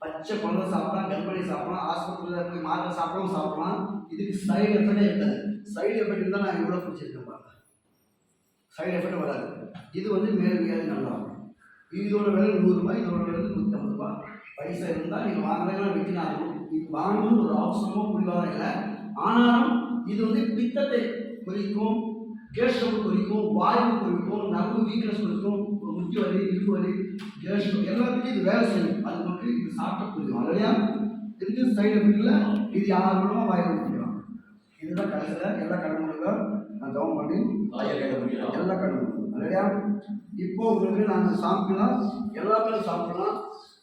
பச்சை குழந்தை சாப்பிடலாம், கர்ப்பிணி சாப்பிடலாம், ஆஸ்பத்திரியில் போய் மாத்திரை சாப்பிடலாம். இதுக்கு சைடு எஃபெக்டே இருக்காது. சைடு எஃபெக்ட் இருந்தால் நான் இவ்வளோ பிடிச்சிருக்கேன் பாருங்க. சைடு எஃபெக்ட் வராது. இது வந்து மேல் வியாதி நல்லா இருக்கும். இதோட விலை 100 ரூபாய், இதோட விலை 150 ரூபாய். பைசா இருந்தால் நீங்கள் வாங்கலாம், விற்கலாம். இது வாங்கணும் ஒரு அவசரமோ புரிவாதம் இல்லை. ஆனாலும் இது வந்து பித்தத்தை குறிக்கும், கேஸ்ட்ரபிள் குறிக்கும், வாயு குறிக்கும், நரம்பு வீக்னஸ் குறிக்கும், முட்டி வலி, இடுப்பு வலி, கேஸ்ட்ரோ எல்லாத்துக்கும் இது வேலை செய்யும். அது மட்டும் இது சாப்பிட்ட புரியும் இல்லையா? இதுக்கு சைடு எஃபெக்டில் இது யார் மூலமாக வாயில் ஊற்றிக்கலாம். இதுதான் கடைசியில் எல்லா கடவுளுக்கும் நான் ஜபம் பண்ணி எல்லா கடவுளுக்கும் இல்லையா? இப்போ உங்களுக்கு நாங்கள் சாப்பிடலாம், எல்லா பேரும் சாப்பிடலாம்,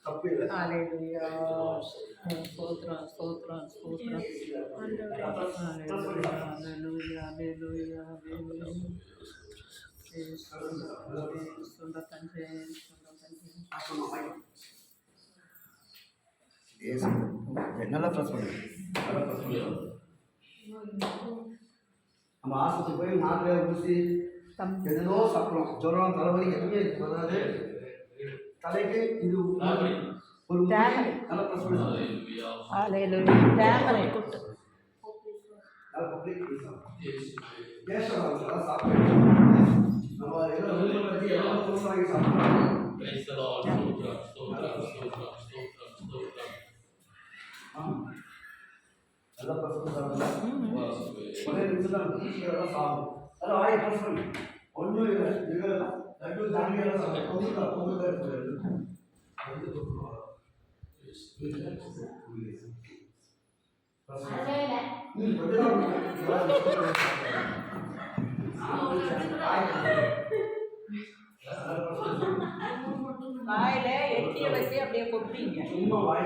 தப்பு இல்லை. நல்லா ப்ரெஸ் பண்ணுங்க. நம்ம ஆஸ்பத்திரி போய் மாத்திரை ஊசி எதோ சாப்பிட்றோம். ஜுரம், தலைவலி எதுவுமே வராது. தலைக்கு இது ஒரு நல்லா ப்ரெஸ் பண்ணுங்க. நம்ம எல்லாம் வாங்கி சாப்பிட்றோம். நல்லா ப்ரெஸ் பண்ணி ஒரே நிமிஷம் தான் சீக்கிரம் சாப்பிடும். அதான் வாயை ப்ரெஸ் பண்ணி ஒன்றும் இல்லை. இது லட்டு தாண்டியெல்லாம் சாப்பிடும். பொங்கல் இருக்குது. வாயில எட்டிய வச்சு அப்படியே கொப்பீங்க. சும்மா வாய்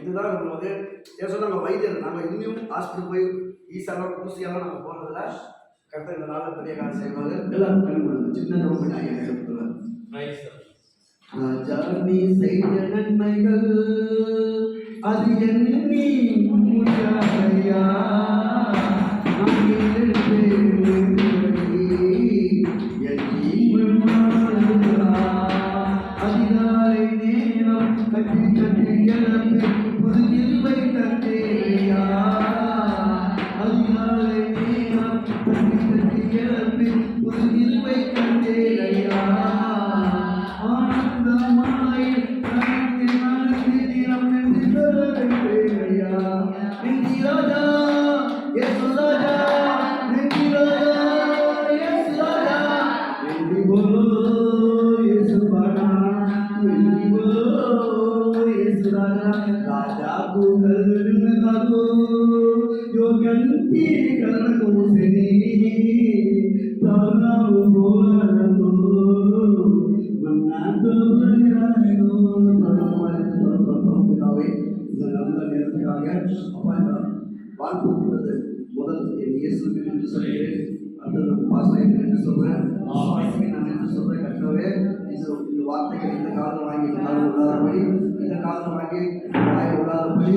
இதுதான் நம்ம வந்து சொன்னாங்க வைத்தியர். நாங்கள் இன்னும் ஹாஸ்பிட்டல் போய் ஈசாலாம் ஊசியெல்லாம் நாங்கள் போனதில்ல. கரெக்டாக இந்த நாளில் பெரிய காலம் செய்வாங்க. எல்லாம் கண்டுபிடிங்க. சின்ன நோம்பு நான் எடுத்துக்கலாம். ராஜாணி செய்த நன்மைகள் அது எண்ணி முடியாதையா. அதிகாலை நேரம் கட்டி கட்டி இழந்து புதுகில் வைத்தேயா. அதிகாலை நேரம் கட்டி கட்டி இழந்து புதுகில் வைத்தேயா. ஆனந்தமாய் மனத்தில் மனத்தில் நெஞ்சிலேயா. நெஞ்சிராஜா ஏசு ராஜா, நெஞ்சிராஜா ஏசு ராஜா. நெஞ்சி போலோ ஏசு பாடா, நெஞ்சி போலோ ஏசு ராஜா. राजा को कर्ण का दो यो गंती कर्ण को सनी ताना वो बोला दो मन्ना तो बलिया दो. परमात्मा परमात्मा पितावे செய்வாங்க. அப்பா இந்த வாழ்க்கை கொடுத்தது முதல் என் இயேசுக்கு என்று சொல்கிறேன், அடுத்தது பாஸ்டர் என்று சொல்றேன், பாஸ்டருக்கு நான் என்று சொல்றேன். கட்டவே இந்த வார்த்தைகள் இந்த காலம் வாங்கி இந்த காலம் உள்ளாதபடி, இந்த காலம் வாங்கி வாய் உள்ளாதபடி,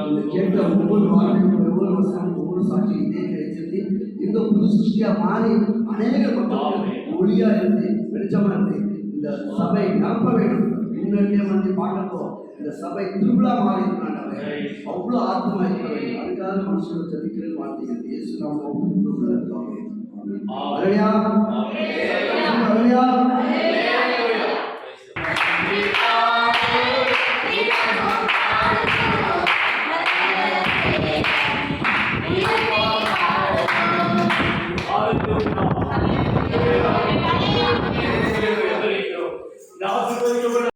இந்த கேட்ட ஒவ்வொரு வார்த்தையும் ஒவ்வொரு வசனம் ஒவ்வொரு சாட்சி இதே கிடைச்சிருந்து இந்த புது சிருஷ்டியா மாறி அநேக மக்கள் ஒளியா இருந்து வெளிச்சமா இருந்து இந்த சபை நிரப்ப வேண்டும். முன்னாடியே வந்து பார்க்கப்போ இந்த சபை திருவிழா மாறி இருக்கிறாங்க. அவ்வளோ ஆத்மா இருக்க வேண்டும். அதுக்காக மனுஷனை ஜபிக்கிறது வார்த்தை இயேசு நாமம்.